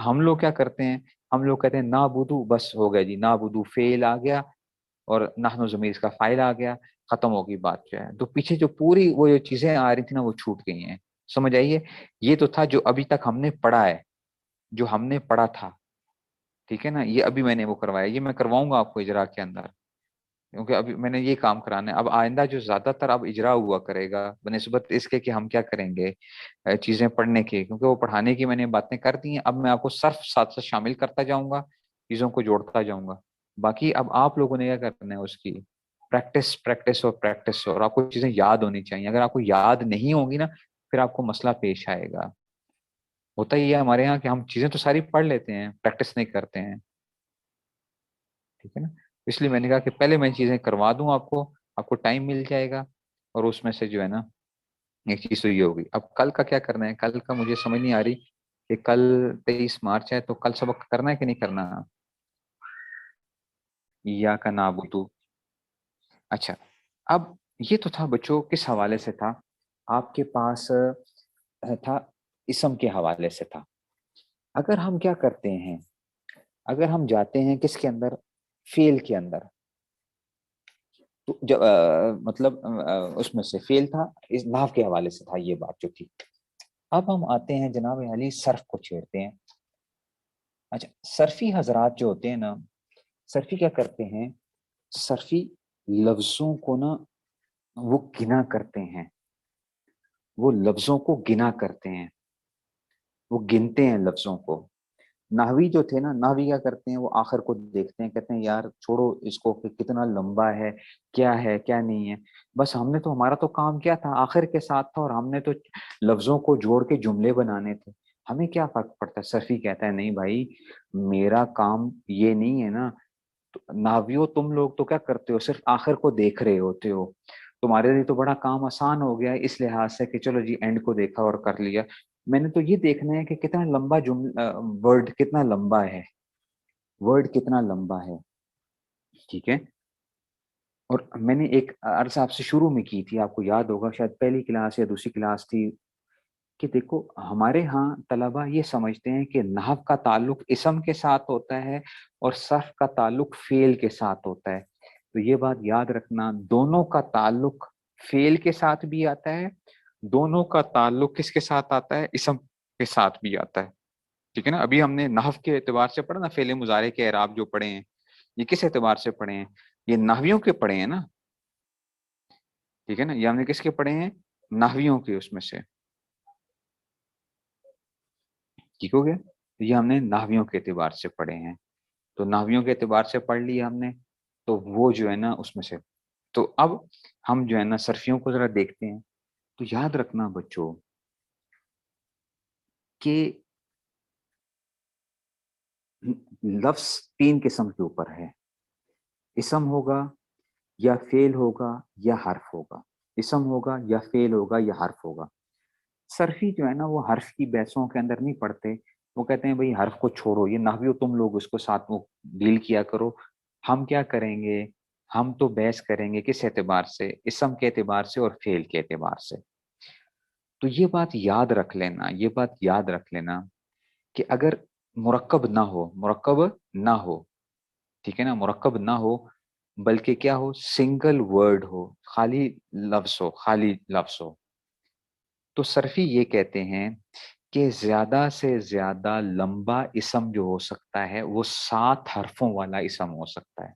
ہم لوگ کیا کرتے ہیں؟ ہم لوگ کہتے ہیں نعبدو، بس ہو گیا جی، نعبدو فعل آ گیا اور نحن ضمیر اس کا فاعل آ گیا، ختم ہوگی بات جو ہے. تو پیچھے جو پوری وہ جو چیزیں آ رہی تھی نا وہ چھوٹ گئی ہیں. سمجھ آئیے؟ یہ تو تھا جو ابھی تک ہم نے پڑھا ہے، جو ہم نے پڑھا تھا، ٹھیک ہے نا. یہ ابھی میں نے وہ کروایا، یہ میں کرواؤں گا آپ کو اجرا کے اندر، کیونکہ ابھی میں نے یہ کام کرانا ہے. اب آئندہ جو زیادہ تر اب اجرا ہوا کرے گا بنسبت اس کے کہ ہم کیا کریں گے چیزیں پڑھنے کی، کیونکہ وہ پڑھانے کی میں نے باتیں کر دی ہیں. اب میں آپ کو صرف ساتھ ساتھ شامل کرتا جاؤں گا، چیزوں کو جوڑتا جاؤں گا. باقی اب آپ لوگوں نے کیا کرنا ہے؟ اس کی پریکٹس، پریکٹس اور پریکٹس. اور آپ کو چیزیں یاد ہونی چاہیے. اگر آپ کو یاد نہیں ہوگی نا پھر آپ کو مسئلہ پیش آئے گا. ہوتا ہی ہے ہمارے یہاں کہ ہم چیزیں تو ساری پڑھ لیتے ہیں، پریکٹس نہیں کرتے ہیں، ٹھیک ہے نا. اس لیے میں نے کہا کہ پہلے میں چیزیں کروا دوں آپ کو ٹائم مل جائے گا. اور اس میں سے جو ہے نا ایک چیز تو یہ ہوگی. اب کل کا کیا کرنا ہے؟ کل کا مجھے سمجھ نہیں آ رہی کہ کل 23 مارچ ہے تو کل سبق کرنا ہے کہ نہیں کرنا؟ یا کا نعبدو. اچھا، اب یہ تو تھا بچوں کس حوالے سے تھا؟ آپ کے پاس تھا اسم کے حوالے سے تھا. اگر ہم کیا کرتے ہیں؟ اگر ہم جاتے ہیں کس کے اندر؟ فعل کے اندر. تو جب مطلب اس میں سے فعل تھا، اس نحو کے حوالے سے تھا یہ بات جو تھی. اب ہم آتے ہیں جناب علی صرف کو چھیڑتے ہیں. اچھا، صرفی حضرات جو ہوتے ہیں نا، صرفی کیا کرتے ہیں؟ صرفی لفظوں کو نا وہ گنا کرتے ہیں، وہ لفظوں کو گنا کرتے ہیں، وہ گنتے ہیں لفظوں کو. نحوی جو تھے نا، نحوی کیا کرتے ہیں؟ وہ آخر کو دیکھتے ہیں، کہتے ہیں یار چھوڑو اس کو کہ کتنا لمبا ہے کیا نہیں ہے. بس ہم نے تو، ہمارا تو کام کیا تھا؟ آخر کے ساتھ تھا، اور ہم نے تو لفظوں کو جوڑ کے جملے بنانے تھے. ہمیں کیا فرق پڑتا ہے؟ صرفی کہتا ہے نہیں بھائی میرا کام یہ نہیں ہے نا. نحویو تم لوگ تو کیا کرتے ہو؟ صرف آخر کو دیکھ رہے ہوتے ہو. تمہارے لیے تو بڑا کام آسان ہو گیا اس لحاظ سے کہ چلو جی اینڈ کو دیکھا اور کر لیا. میں نے تو یہ دیکھنا ہے کہ کتنا لمبا ورڈ کتنا لمبا ہے، ورڈ کتنا لمبا ہے، ٹھیک ہے. اور میں نے ایک عرض آپ سے شروع میں کی تھی، آپ کو یاد ہوگا شاید پہلی کلاس یا دوسری کلاس تھی، کہ دیکھو ہمارے ہاں طلبہ یہ سمجھتے ہیں کہ نحو کا تعلق اسم کے ساتھ ہوتا ہے اور صرف کا تعلق فعل کے ساتھ ہوتا ہے. تو یہ بات یاد رکھنا، دونوں کا تعلق فعل کے ساتھ بھی آتا ہے، دونوں کا تعلق کس کے ساتھ آتا ہے؟ اسم کے ساتھ بھی آتا ہے. ٹھیک ہے نا. ابھی ہم نے نحو کے اعتبار سے پڑھا نا, فعل مضارع کے اعراب جو پڑھے ہیں یہ کس اعتبار سے پڑھے ہیں, یہ نحویوں کے پڑھے ہیں نا. ٹھیک ہے نا, یہ ہم نے کس کے پڑھے ہیں, نحویوں کے اس میں سے. ٹھیک ہو گیا, یہ ہم نے نحویوں کے اعتبار سے پڑھے ہیں. تو نحویوں کے اعتبار سے پڑھ لیا ہم نے, تو وہ جو ہے نا اس میں سے. تو اب ہم جو ہے نا صرفیوں کو ذرا دیکھتے ہیں. تو یاد رکھنا بچوں کہ لفظ تین قسم کے اوپر ہے, اسم ہوگا یا فعل ہوگا یا حرف ہوگا. اسم ہوگا یا فعل ہوگا یا حرف ہوگا. صرفی جو ہے نا وہ حرف کی بحثوں کے اندر نہیں پڑھتے, وہ کہتے ہیں بھئی حرف کو چھوڑو, یہ نحوی تم لوگ اس کو ساتھ میں ڈیل کیا کرو. ہم کیا کریں گے, ہم تو بحث کریں گے کس اعتبار سے, اسم کے اعتبار سے اور فعل کے اعتبار سے. تو یہ بات یاد رکھ لینا, یہ بات یاد رکھ لینا کہ اگر مرکب نہ ہو, مرکب نہ ہو, ٹھیک ہے نا, مرکب نہ ہو بلکہ کیا ہو, سنگل ورڈ ہو, خالی لفظ ہو, خالی لفظ ہو, تو صرفی یہ کہتے ہیں کہ زیادہ سے زیادہ لمبا اسم جو ہو سکتا ہے وہ 7 حرفوں والا اسم ہو سکتا ہے.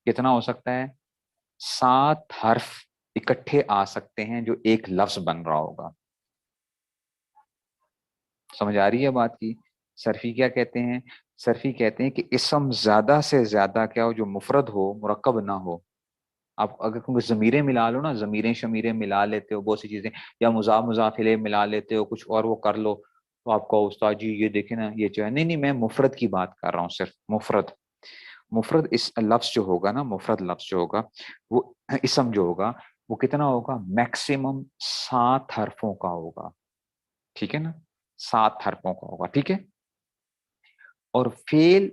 کتنا ہو سکتا ہے, 7 حرف اکٹھے آ سکتے ہیں جو ایک لفظ بن رہا ہوگا. سمجھ آ رہی ہے بات کی. صرفی کیا کہتے ہیں, صرفی کہتے ہیں کہ اسم زیادہ سے زیادہ کیا ہو, جو مفرد ہو, مرکب نہ ہو. آپ اگر کیونکہ ضمیریں ملا لو نا, ضمیریں شمیریں ملا لیتے ہو, بہت سی چیزیں, یا مضاف مضاف الیہ ملا لیتے ہو, کچھ اور وہ کر لو, تو آپ کو استاد جی یہ دیکھیں نا یہ جو ہے, نہیں میں مفرد کی بات کر رہا ہوں, صرف مفرد. مفرد اس لفظ جو ہوگا نا, مفرد لفظ جو ہوگا, وہ اسم جو ہوگا وہ کتنا ہوگا, میکسیمم 7 حرفوں کا ہوگا. ٹھیک ہے نا, 7 حرفوں کا ہوگا. ٹھیک ہے. اور فعل,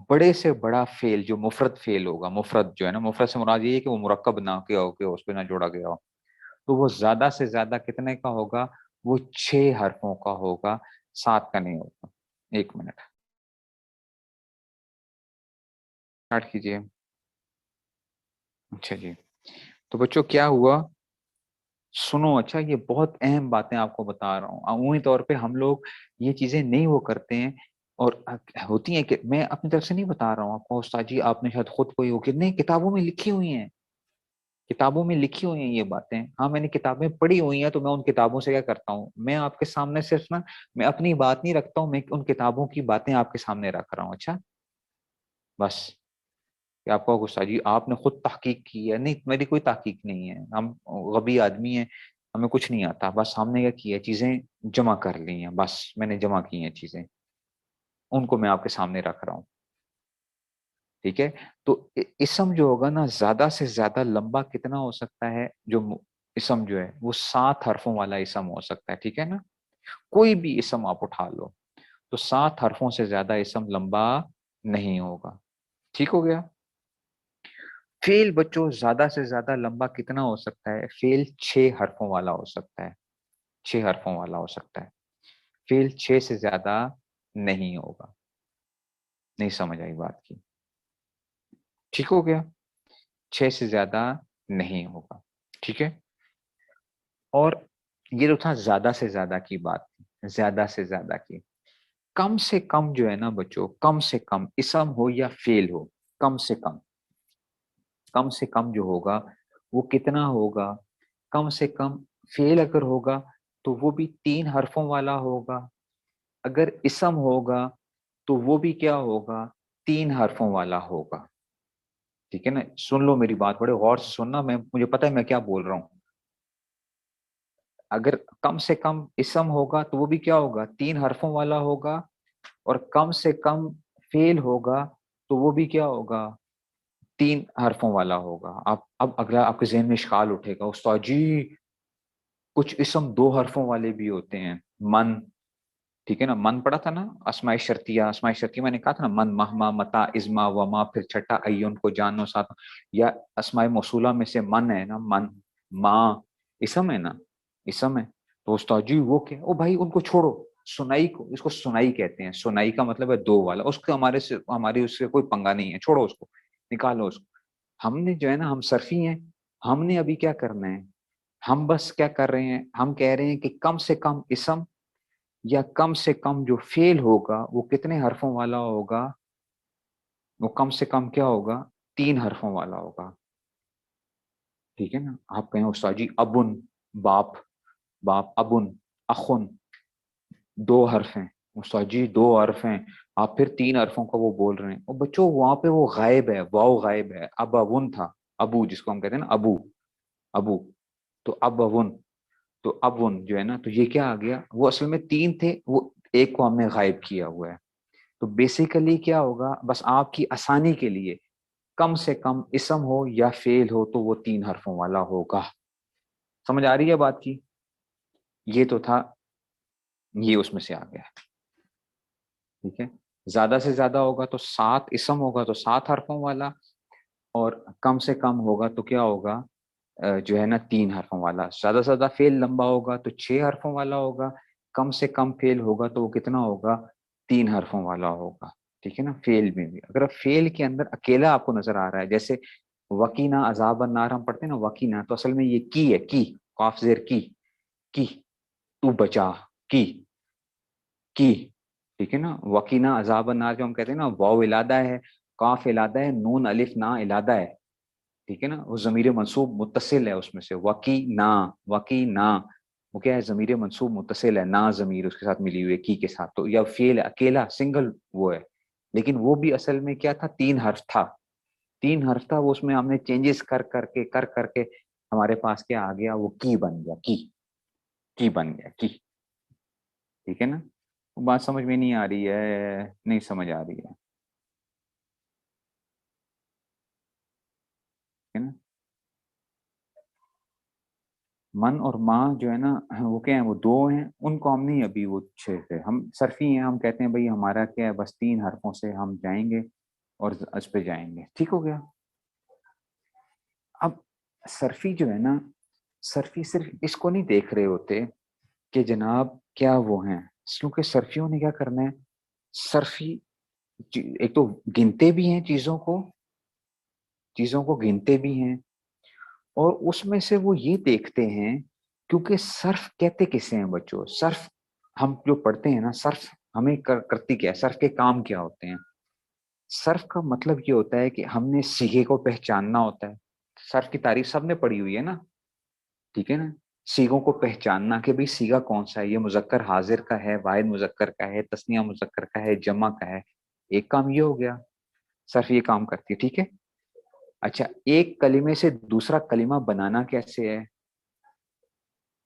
بڑے سے بڑا فعل جو مفرد فعل ہوگا, مفرد جو ہے نا, مفرد سے مراد یہ ہے کہ وہ مرکب نہ کیا ہو, کہ اس پہ نہ جوڑا گیا ہو, تو وہ زیادہ سے زیادہ کتنے کا ہوگا, وہ 6 حرفوں کا ہوگا, 7 کا نہیں ہوگا. 1 منٹ اسٹارٹ کیجئے. اچھا جی, تو بچوں کیا ہوا, سنو, اچھا یہ بہت اہم باتیں آپ کو بتا رہا ہوں. عمومی طور پہ ہم لوگ یہ چیزیں نہیں وہ کرتے ہیں, اور ہوتی ہیں کہ میں اپنی طرف سے نہیں بتا رہا ہوں آپ کو, استاد جی آپ نے شاید خود کوئی ہو کہ نہیں, کتابوں میں لکھی ہوئی ہیں, کتابوں میں لکھی ہوئی ہیں یہ باتیں. ہاں میں نے کتابیں پڑھی ہوئی ہیں, تو میں ان کتابوں سے کیا کرتا ہوں, میں آپ کے سامنے صرف نا, میں اپنی بات نہیں رکھتا ہوں, میں ان کتابوں کی باتیں آپ کے سامنے رکھ رہا ہوں. اچھا بس, کہ آپ کو استاد جی آپ نے خود تحقیق کی ہے, نہیں میری کوئی تحقیق نہیں ہے, ہم غبی آدمی ہیں, ہمیں کچھ نہیں آتا, بس ہم نے کیا کیا, چیزیں جمع کر لی ہیں, بس میں نے جمع کی ہیں چیزیں, ان کو میں آپ کے سامنے رکھ رہا ہوں. ٹھیک ہے. تو اسم جو ہوگا نا, زیادہ سے زیادہ لمبا کتنا ہو سکتا ہے, جو اسم جو ہے وہ 7 حرفوں والا اسم ہو سکتا ہے. ٹھیک ہے نا, کوئی بھی اسم آپ اٹھا لو, تو 7 حرفوں سے زیادہ اسم لمبا نہیں ہوگا. ٹھیک ہو گیا. فعل بچوں زیادہ سے زیادہ لمبا کتنا ہو سکتا ہے, فعل 6 حرفوں والا ہو سکتا ہے, 6 حرفوں والا ہو سکتا ہے. فعل 6 سے زیادہ نہیں ہوگا. نہیں سمجھ آئی بات کی. ٹھیک ہو گیا, 6 سے زیادہ نہیں ہوگا. ٹھیک ہے. اور یہ تو تھا زیادہ سے زیادہ کی بات, زیادہ سے زیادہ کی. کم سے کم جو ہے نا بچوں, کم سے کم اسم ہو یا فعل ہو, کم سے کم, کم سے کم جو ہوگا وہ کتنا ہوگا, کم سے کم فعل اگر ہوگا تو وہ بھی 3 حرفوں والا ہوگا, اگر اسم ہوگا تو وہ بھی کیا ہوگا, 3 حرفوں والا ہوگا. ٹھیک ہے نا, سن لو میری بات, بڑے غور سے سننا, مجھے پتا ہے میں کیا بول رہا ہوں. اگر کم سے کم اسم ہوگا تو وہ بھی کیا ہوگا, 3 حرفوں والا ہوگا, اور کم سے کم فعل ہوگا تو وہ بھی کیا ہوگا, 3 حرفوں والا ہوگا. اب اگلا آپ کے ذہن میں اشکال اٹھے گا, استاد جی کچھ اسم 2 حرفوں والے بھی ہوتے ہیں, من, ٹھیک ہے نا, من پڑا تھا نا, اسماء شرطیہ, اسماء شرطیہ میں نے کہا تھا نا, من, مہما, متا, ازما, وما, پھر چھٹا ایون کو جانو ساتھ, یا اسماء موصولہ میں سے من ہے نا, من, ماں, اسم ہے نا, اسم ہے. تو استاد جی وہ کیا, او بھائی ان کو چھوڑو, سنائی کو, اس کو سنائی کہتے ہیں, سنائی کا مطلب ہے 2 والا, اس کا ہماری اس سے کوئی پنگا نہیں ہے, چھوڑو اس کو, نکالو اس کو. ہم نے جو ہے نا, ہم صرفی ہیں, ہم نے ابھی کیا کرنا ہے, ہم بس کیا کر رہے ہیں, ہم کہہ رہے ہیں کہ کم سے کم اسم یا کم سے کم جو فعل ہوگا وہ کتنے حرفوں والا ہوگا؟ وہ کم سے کم کیا ہوگا؟ 3 حرفوں والا ہوگا. ٹھیک ہے نا. آپ کہیں استاد جی ابن، باپ، باپ، ابن، اخن 2 حرف ہیں. استاد جی 2 حرف ہیں، آپ پھر 3 حرفوں کا وہ بول رہے ہیں. اور بچوں وہاں پہ وہ غائب ہے، واو غائب ہے. اب اون تھا، ابو جس کو ہم کہتے ہیں نا ابو، ابو. تو اب اون، تو اب اون جو ہے نا، تو یہ کیا آ گیا؟ وہ اصل میں 3 تھے، وہ ایک کو ہم نے غائب کیا ہوا ہے. تو بیسیکلی کیا ہوگا، بس آپ کی آسانی کے لیے کم سے کم اسم ہو یا فعل ہو تو وہ 3 حرفوں والا ہوگا. سمجھ آ رہی ہے بات کی؟ یہ تو تھا، یہ اس میں سے آ گیا. ٹھیک ہے. زیادہ سے زیادہ ہوگا تو 7 اسم ہوگا تو 7 حرفوں والا، اور کم سے کم ہوگا تو کیا ہوگا جو ہے نا 3 حرفوں والا. زیادہ سے زیادہ فعل لمبا ہوگا تو 6 حرفوں والا ہوگا، کم سے کم فعل ہوگا تو وہ کتنا ہوگا؟ 3 حرفوں والا ہوگا. ٹھیک ہے نا. فعل میں بھی اگر فعل کے اندر اکیلا آپ کو نظر آ رہا ہے، جیسے وکینا عذاب النار ہم پڑھتے ہیں نا، وکینا تو اصل میں یہ کی ہے، کی قاف زیر کی تو بچا، کی. ٹھیک ہے نا. وکینا عذاب النار جو ہم کہتے ہیں نا، واو علادہ ہے، قاف علادہ ہے، نون الف نا علادہ ہے. ٹھیک ہے نا. وہ ضمیر منصوب متصل ہے اس میں سے، وکی نا وہ کیا ہے؟ ضمیر منصوب متصل ہے، نا ضمیر اس کے ساتھ ملی ہوئی ہے کی کے ساتھ. تو یا فعل اکیلا سنگل وہ ہے، لیکن وہ بھی اصل میں کیا تھا؟ 3 حرف تھا. 3 حرف تھا وہ، اس میں ہم نے چینجز کر کر کے ہمارے پاس کیا آ گیا؟ وہ کی بن گیا، کی بن گیا، کی. ٹھیک ہے نا. بات سمجھ میں نہیں آ رہی ہے؟ نہیں سمجھ آ رہی ہے. ٹھیک ہے نا. من اور ماں جو ہے نا، وہ کیا ہیں؟ وہ 2 ہیں. ان کو ہم نہیں ابھی وہ 6 تھے، ہم صرفی ہیں. ہم کہتے ہیں بھائی ہمارا کیا ہے، بس 3 حرفوں سے ہم جائیں گے اور اس پہ جائیں گے. ٹھیک ہو گیا. اب صرفی جو ہے نا، صرفی صرف اس کو نہیں دیکھ رہے ہوتے کہ جناب کیا وہ ہیں، کیونکہ صرفیوں نے کیا کرنا ہے؟ صرفی ایک تو گنتے بھی ہیں چیزوں کو گنتے بھی ہیں، اور اس میں سے وہ یہ دیکھتے ہیں، کیونکہ صرف کہتے کسے ہیں بچوں؟ صرف ہم جو پڑھتے ہیں نا، صرف ہمیں کرتی کیا ہے؟ صرف کے کام کیا ہوتے ہیں؟ صرف کا مطلب یہ ہوتا ہے کہ ہم نے صیغے کو پہچاننا ہوتا ہے. صرف کی تعریف سب نے پڑھی ہوئی ہے نا. ٹھیک ہے نا. صیغوں کو پہچاننا کہ بھئی صیغہ کون سا ہے، یہ مذکر حاضر کا ہے، واحد مذکر کا ہے، تثنیہ مذکر کا ہے، جمع کا ہے. ایک کام یہ ہو گیا، صرف یہ کام کرتی ہے. ٹھیک ہے. اچھا، ایک کلمے سے دوسرا کلمہ بنانا کیسے ہے؟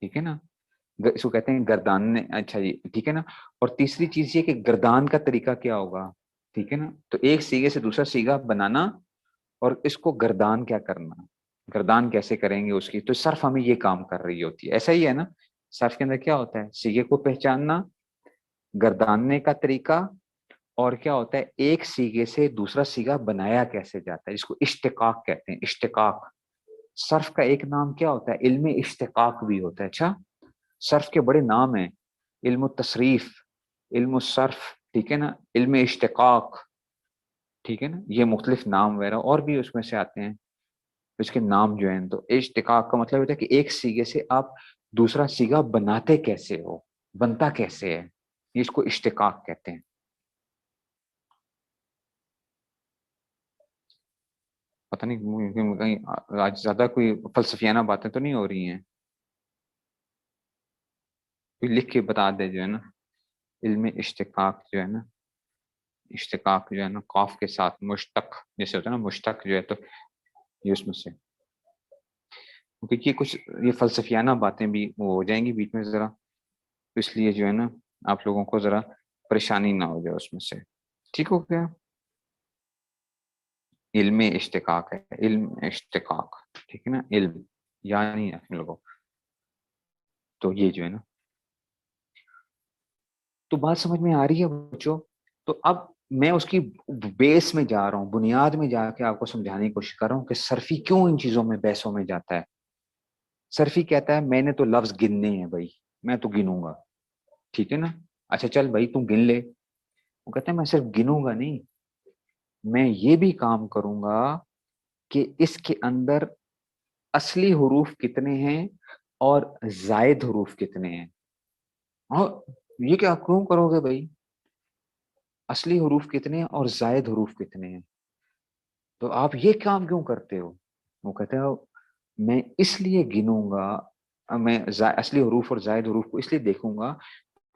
ٹھیک ہے نا. اس کو کہتے ہیں گرداننے. اچھا جی ٹھیک ہے نا. اور تیسری چیز یہ کہ گردان کا طریقہ کیا ہوگا؟ ٹھیک ہے نا. تو ایک سیگے سے دوسرا سیگا بنانا اور اس کو گردان کیا کرنا، گردان کیسے کریں گے اس کی. تو صرف ہمیں یہ کام کر رہی ہوتی ہے. ایسا ہی ہے نا. صرف کے اندر کیا ہوتا ہے؟ سیگے کو پہچاننا، گرداننے کا طریقہ، اور کیا ہوتا ہے؟ ایک سیگے سے دوسرا سیگا بنایا کیسے جاتا ہے، جس کو اشتقاق کہتے ہیں. اشتقاق. صرف کا ایک نام کیا ہوتا ہے؟ علم اشتقاق بھی ہوتا ہے. اچھا، صرف کے بڑے نام ہیں، علم التصریف، علم الصرف، ٹھیک ہے نا، علم اشتقاق. ٹھیک ہے نا. یہ مختلف نام وغیرہ اور بھی اس میں سے آتے ہیں، اس کے نام جو ہیں. تو اشتقاق کا مطلب ہوتا ہے کہ ایک سیگے سے آپ دوسرا سیگا بناتے کیسے ہو، بنتا کیسے ہے، اس کو اشتقاق کہتے ہیں. پتہ نہیں کہیں آج زیادہ کوئی فلسفیانہ باتیں تو نہیں ہو رہی ہیں؟ کوئی لکھ کے بتا دے جو ہے نا. علم اشتقاق جو ہے نا، اشتقاق جو ہے نا قاف کے ساتھ مشتق جیسے ہوتا ہے نا، مشتق جو ہے تو یہ اس میں سے، کیونکہ یہ کچھ یہ فلسفیانہ باتیں بھی وہ ہو جائیں گی بیچ میں ذرا، اس لیے جو ہے نا آپ لوگوں کو ذرا پریشانی نہ ہو جائے اس میں سے. ٹھیک ہو گیا. علم اشتقاق ہے، علم اشتقاق. ٹھیک ہے نا. علم یعنی اپنے لوگوں. تو یہ جو ہے نا، تو بات سمجھ میں آ رہی ہے بچوں؟ تو اب میں اس کی بیس میں جا رہا ہوں، بنیاد میں جا کے آپ کو سمجھانے کی کوشش کر رہا ہوں کہ صرفی کیوں ان چیزوں میں بحثوں میں جاتا ہے. صرفی کہتا ہے میں نے تو لفظ گننے ہیں بھائی، میں تو گنوں گا. ٹھیک ہے نا. اچھا چل بھائی تم گن لے. وہ کہتا ہے میں صرف گنوں گا نہیں، میں یہ بھی کام کروں گا کہ اس کے اندر اصلی حروف کتنے ہیں اور زائد حروف کتنے ہیں. اور یہ کیا کیوں کرو گے بھائی؟ اصلی حروف کتنے ہیں اور زائد حروف کتنے ہیں؟ تو آپ یہ کام کیوں کرتے ہو؟ وہ کہتے ہیں میں اس لیے گنوں گا، میں اصلی حروف اور زائد حروف کو اس لیے دیکھوں گا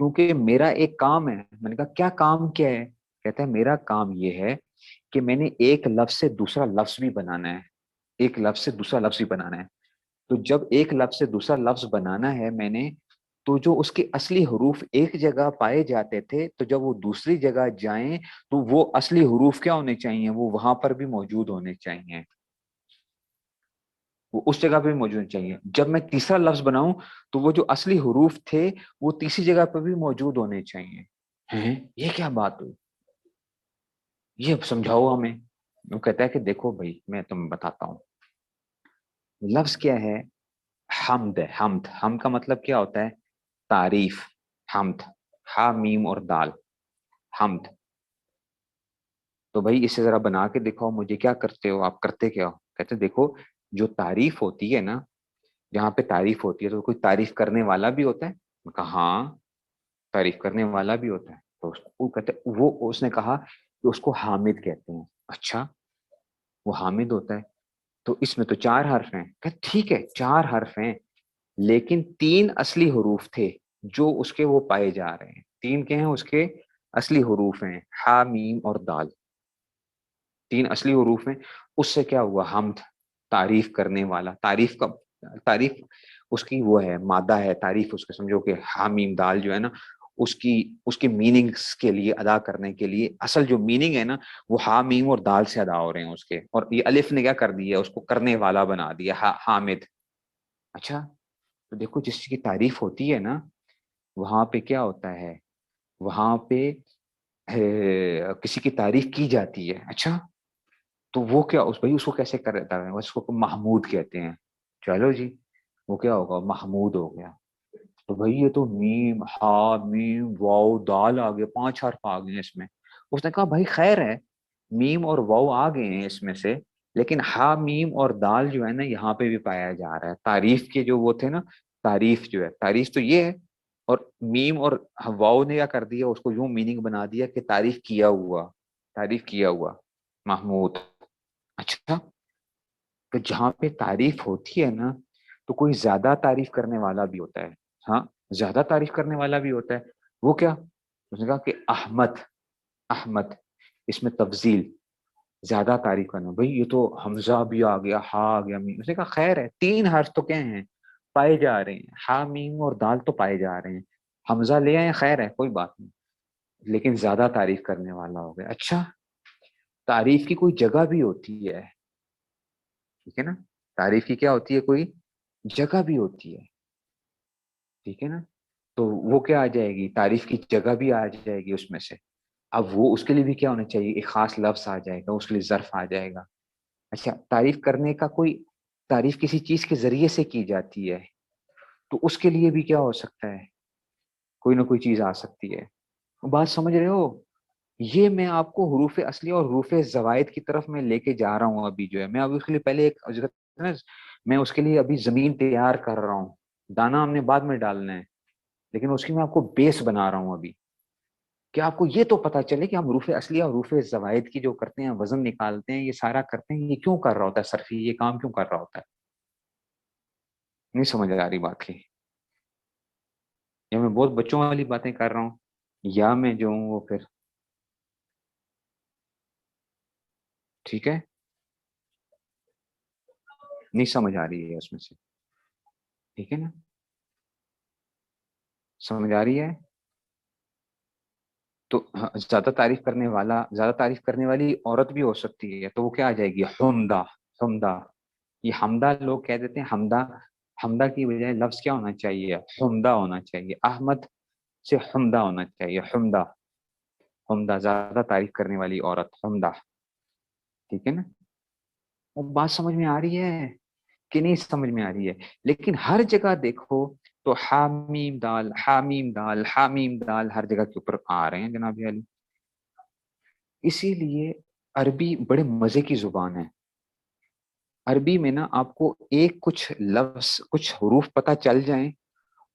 کیونکہ میرا ایک کام ہے۔ میں نے کہا کیا کام کیا ہے؟ کہتا ہے میرا کام یہ ہے کہ میں نے ایک لفظ سے دوسرا لفظ بھی بنانا ہے، ایک لفظ سے دوسرا لفظ بھی بنانا ہے۔ تو جب ایک لفظ سے دوسرا لفظ بنانا ہے میں نے، تو جو اس کے اصلی حروف ایک جگہ پائے جاتے تھے، تو جب وہ دوسری جگہ جائیں تو وہ اصلی حروف کیا ہونے چاہیے؟ وہ وہاں پر بھی موجود ہونے چاہیے، وہ اس جگہ پہ بھی موجود ہونے چاہیے۔ جب میں تیسرا لفظ بناؤں تو وہ جو اصلی حروف تھے وہ تیسری جگہ پہ بھی موجود ہونے چاہیے۔ ہیں؟ یہ کیا بات ہوئی؟ یہ سمجھاؤ ہمیں۔ وہ کہتا ہے کہ دیکھو بھائی میں تمہیں بتاتا ہوں، لفظ کیا ہے؟ حمد ہے۔ حمد، حمد کا مطلب کیا ہوتا ہے؟ تعریف۔ حمد، ہا میم اور دال، حمد۔ تو بھائی اسے ذرا بنا کے دکھاؤ مجھے، کیا کرتے ہو آپ؟ کرتے کیا ہو؟ کہتے دیکھو جو تعریف ہوتی ہے نا، جہاں پہ تعریف ہوتی ہے تو کوئی تعریف کرنے والا بھی ہوتا ہے؟ میں کہا ہاں تعریف کرنے والا بھی ہوتا ہے۔ تو وہ کہتے وہ اس نے کہا کہ اس کو حامد کہتے ہیں۔ اچھا وہ حامد ہوتا ہے، تو اس میں تو 4 حرف ہیں۔ کہ ٹھیک ہے 4 حرف ہیں، لیکن 3 اصلی حروف تھے جو اس کے وہ پائے جا رہے ہیں۔ 3 کے ہیں اس کے اصلی حروف ہیں، ہا میم اور دال، 3 اصلی حروف ہیں۔ اس سے کیا ہوا؟ حمد، تعریف کرنے والا۔ تعریف کا تعریف اس کی وہ ہے مادہ ہے، تعریف اس کے سمجھو کہ ہا میم دال جو ہے نا، اس کی میننگز کے لیے ادا کرنے کے لیے، اصل جو میننگ ہے نا وہ ہا میم اور دال سے ادا ہو رہے ہیں اس کے، اور یہ الف نے کیا کر دیا؟ اس کو کرنے والا بنا دیا، حامد۔ اچھا تو دیکھو جس کی تعریف ہوتی ہے نا وہاں پہ کیا ہوتا ہے؟ وہاں پہ کسی کی تعریف کی جاتی ہے۔ اچھا تو وہ کیا اس بھائی اس کو کیسے کرتا ہے؟ اس کو محمود کہتے ہیں۔ چلو جی وہ کیا ہوگا؟ محمود ہو گیا۔ تو بھائی یہ تو میم ہا میم واو دال آ گیا، 5 حرف آ گئے ہیں اس میں۔ اس نے کہا بھائی خیر ہے، میم اور واو آ گئے ہیں اس میں سے، لیکن ہا میم اور دال جو ہے نا یہاں پہ بھی پایا جا رہا ہے۔ تعریف کے جو وہ تھے نا، تعریف جو ہے، تعریف تو یہ ہے، اور میم اور واو نے کیا کر دیا؟ اس کو یوں میننگ بنا دیا کہ تعریف کیا ہوا، تعریف کیا ہوا محمود۔ اچھا تو جہاں پہ تعریف ہوتی ہے نا تو کوئی زیادہ تعریف کرنے والا بھی ہوتا ہے۔ ہاں زیادہ تعریف کرنے والا بھی ہوتا ہے۔ وہ کیا؟ اس نے کہا کہ احمد، احمد اس میں تفضیل، زیادہ تعریف کرنا۔ بھائی یہ تو حمزہ بھی آ گیا، ہا آ گیا، میم۔ اس نے کہا خیر ہے 3 حرف تو کیا ہیں؟ پائے جا رہے ہیں، ہا میم اور دال تو پائے جا رہے ہیں، حمزہ لے آئے خیر ہے کوئی بات نہیں، لیکن زیادہ تعریف کرنے والا ہو گیا۔ اچھا تعریف کی کوئی جگہ بھی ہوتی ہے، ٹھیک ہے نا؟ تعریف کی کیا ہوتی ہے؟ کوئی جگہ بھی ہوتی ہے، ٹھیک ہے نا؟ تو وہ کیا آ جائے گی؟ تعریف کی جگہ بھی آ جائے گی اس میں سے۔ اب وہ اس کے لیے بھی کیا ہونا چاہیے؟ ایک خاص لفظ آ جائے گا، اس کے لیے ظرف آ جائے گا۔ اچھا تعریف کرنے کا کوئی، تعریف کسی چیز کے ذریعے سے کی جاتی ہے تو اس کے لیے بھی کیا ہو سکتا ہے؟ کوئی نہ کوئی چیز آ سکتی ہے۔ بات سمجھ رہے ہو؟ یہ میں آپ کو حروف اصلی اور حروف زوائد کی طرف میں لے کے جا رہا ہوں۔ ابھی جو ہے میں ابھی اس کے لیے پہلے میں اس کے لیے ابھی زمین تیار کر رہا ہوں، دانا ہم نے بعد میں ڈالنا ہے، لیکن اس کی میں آپ کو بیس بنا رہا ہوں ابھی، کہ آپ کو یہ تو پتا چلے کہ ہم حروف اصلی اور حروف زوائد کی جو کرتے ہیں، وزن نکالتے ہیں، یہ سارا کرتے ہیں، یہ کیوں کر رہا ہوتا ہے صرفی، یہ کام کیوں کر رہا ہوتا ہے؟ نہیں سمجھ آ رہی بات کی؟ یا میں بہت بچوں والی باتیں کر رہا ہوں، یا میں جو ہوں وہ پھر ٹھیک ہے نہیں سمجھ آ رہی ہے اس میں سے؟ ٹھیک ہے نا؟ سمجھ آ رہی ہے؟ تو زیادہ تعریف کرنے والا، زیادہ تعریف کرنے والی عورت بھی ہو سکتی ہے، تو وہ کیا آ جائے گی؟ حمدہ، حمدہ۔ یہ حمدہ لوگ کہہ دیتے ہیں حمدہ، حمدہ کی بجائے لفظ کیا ہونا چاہیے؟ حمدہ ہونا چاہیے۔ احمد سے حمدہ ہونا چاہیے، حمدہ، حمدہ زیادہ تعریف کرنے والی عورت، حمدہ، ٹھیک ہے نا؟ وہ بات سمجھ میں آ رہی ہے کہ نہیں سمجھ میں آ رہی ہے؟ لیکن ہر جگہ دیکھو تو حامیم دال، حامیم دال، حامیم دال ہر جگہ کے اوپر آ رہے ہیں جناب علی۔ اسی لیے عربی بڑے مزے کی زبان ہے۔ عربی میں نا آپ کو ایک کچھ لفظ، کچھ حروف پتہ چل جائیں،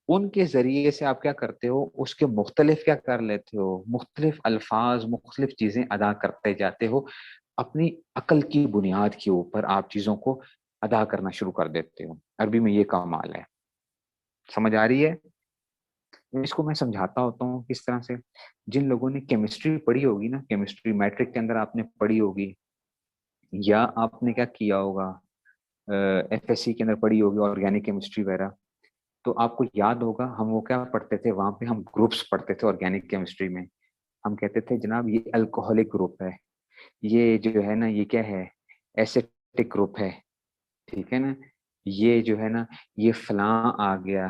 ان کے ذریعے سے آپ کیا کرتے ہو، اس کے مختلف کیا کر لیتے ہو، مختلف الفاظ، مختلف چیزیں ادا کرتے جاتے ہو، اپنی عقل کی بنیاد کے اوپر آپ چیزوں کو ادا کرنا شروع کر دیتے ہو. عربی میں یہ کمال ہے. سمجھ آ رہی ہے؟ اس کو میں سمجھاتا ہوتا ہوں کس طرح سے. جن لوگوں نے کیمسٹری پڑھی ہوگی نا، کیمسٹری میٹرک کے اندر آپ نے پڑھی ہوگی، یا آپ نے کیا کیا ہوگا، ایف ایس سی کے اندر پڑھی ہوگی آرگینک کیمسٹری وغیرہ، تو آپ کو یاد ہوگا ہم وہ کیا پڑھتے تھے وہاں پہ، ہم گروپس پڑھتے تھے آرگینک کیمسٹری میں. ہم کہتے تھے جناب یہ الکوہولک گروپ ہے، یہ جو ہے نا یہ کیا ہے، ایسیٹک گروپ ہے، ٹھیک ہے نا، یہ جو ہے نا یہ فلاں آ گیا،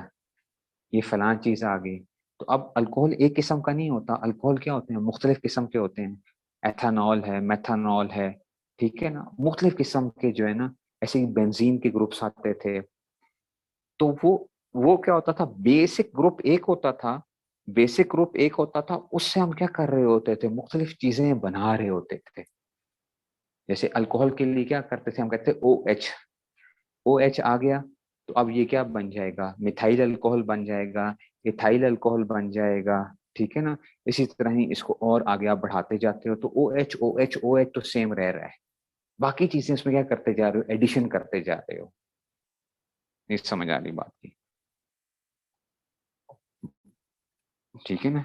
یہ فلاں چیز آ گئی. تو اب الکوہل ایک قسم کا نہیں ہوتا، الکوہل کیا ہوتے ہیں، مختلف قسم کے ہوتے ہیں. ایتھانول ہے، میتھانول ہے، ٹھیک ہے نا، مختلف قسم کے جو ہے نا ایسے بنزین کے گروپس آتے تھے. تو وہ کیا ہوتا تھا، بیسک گروپ ایک ہوتا تھا، بیسک گروپ ایک ہوتا تھا، اس سے ہم کیا کر رہے ہوتے تھے، مختلف چیزیں بنا رہے ہوتے تھے. جیسے الکوہل کے لیے کیا کرتے تھے، ہم کہتے او ایچ، او ایچ آ گیا تو اب یہ کیا بن جائے گا، میتھائل الکوہل بن جائے گا، ایتھائل الکوہل بن جائے گا، ٹھیک ہے نا. اسی طرح ہی اس کو اور آگے آپ بڑھاتے جاتے ہو تو O H O H O H تو سیم رہ رہا ہے، باقی چیزیں اس میں کیا کرتے جا رہے ہو، ایڈیشن کرتے جا رہے ہو. یہ سمجھ آ رہی بات کی؟ ٹھیک ہے نا،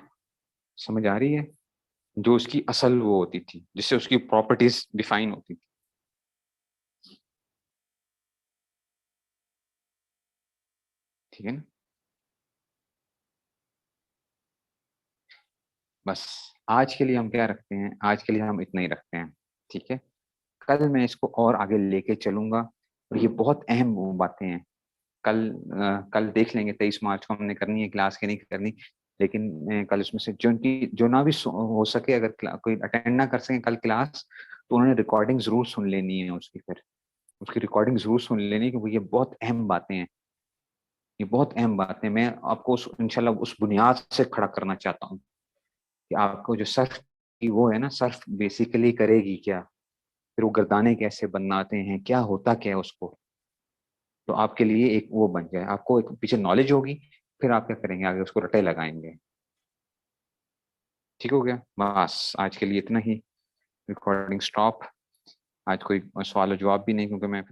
سمجھ آ رہی ہے. جو اس کی اصل وہ ہوتی تھی، جس سے اس کی پراپرٹیز ڈیفائن ہوتی تھی. ٹھیک ہے نا. بس آج کے لیے ہم کیا رکھتے ہیں، آج کے لیے ہم اتنا ہی رکھتے ہیں. ٹھیک ہے، کل میں اس کو اور آگے لے کے چلوں گا، اور یہ بہت اہم باتیں ہیں. کل دیکھ لیں گے 23 مارچ کو ہم نے کرنی ہے کلاس کی نہیں کرنی، لیکن کل اس میں سے جو نہ بھی ہو سکے، اگر کوئی اٹینڈ نہ کر سکیں کل کلاس، تو انہوں نے ریکارڈنگ ضرور سن لینی ہے اس کی، پھر اس کی ریکارڈنگ ضرور سن لینی ہے، کیونکہ یہ بہت اہم باتیں ہیں، یہ بہت اہم باتیں. میں آپ کو انشاءاللہ اس بنیاد سے کھڑا کرنا چاہتا ہوں کہ آپ کو جو صرف کی وہ ہے نا، صرف بیسیکلی کرے گی کیا، پھر وہ گردانے کیسے بناتے ہیں، کیا ہوتا کیا ہے اس کو، تو آپ کے لیے ایک وہ بن جائے، آپ کو ایک پیچھے نالج ہوگی، پھر آپ کیا کریں گے آگے اس کو رٹے لگائیں گے. ٹھیک ہو گیا، بس آج کے لیے اتنا ہی. Recording stop. آج کوئی سوال و جواب بھی نہیں، کیونکہ میں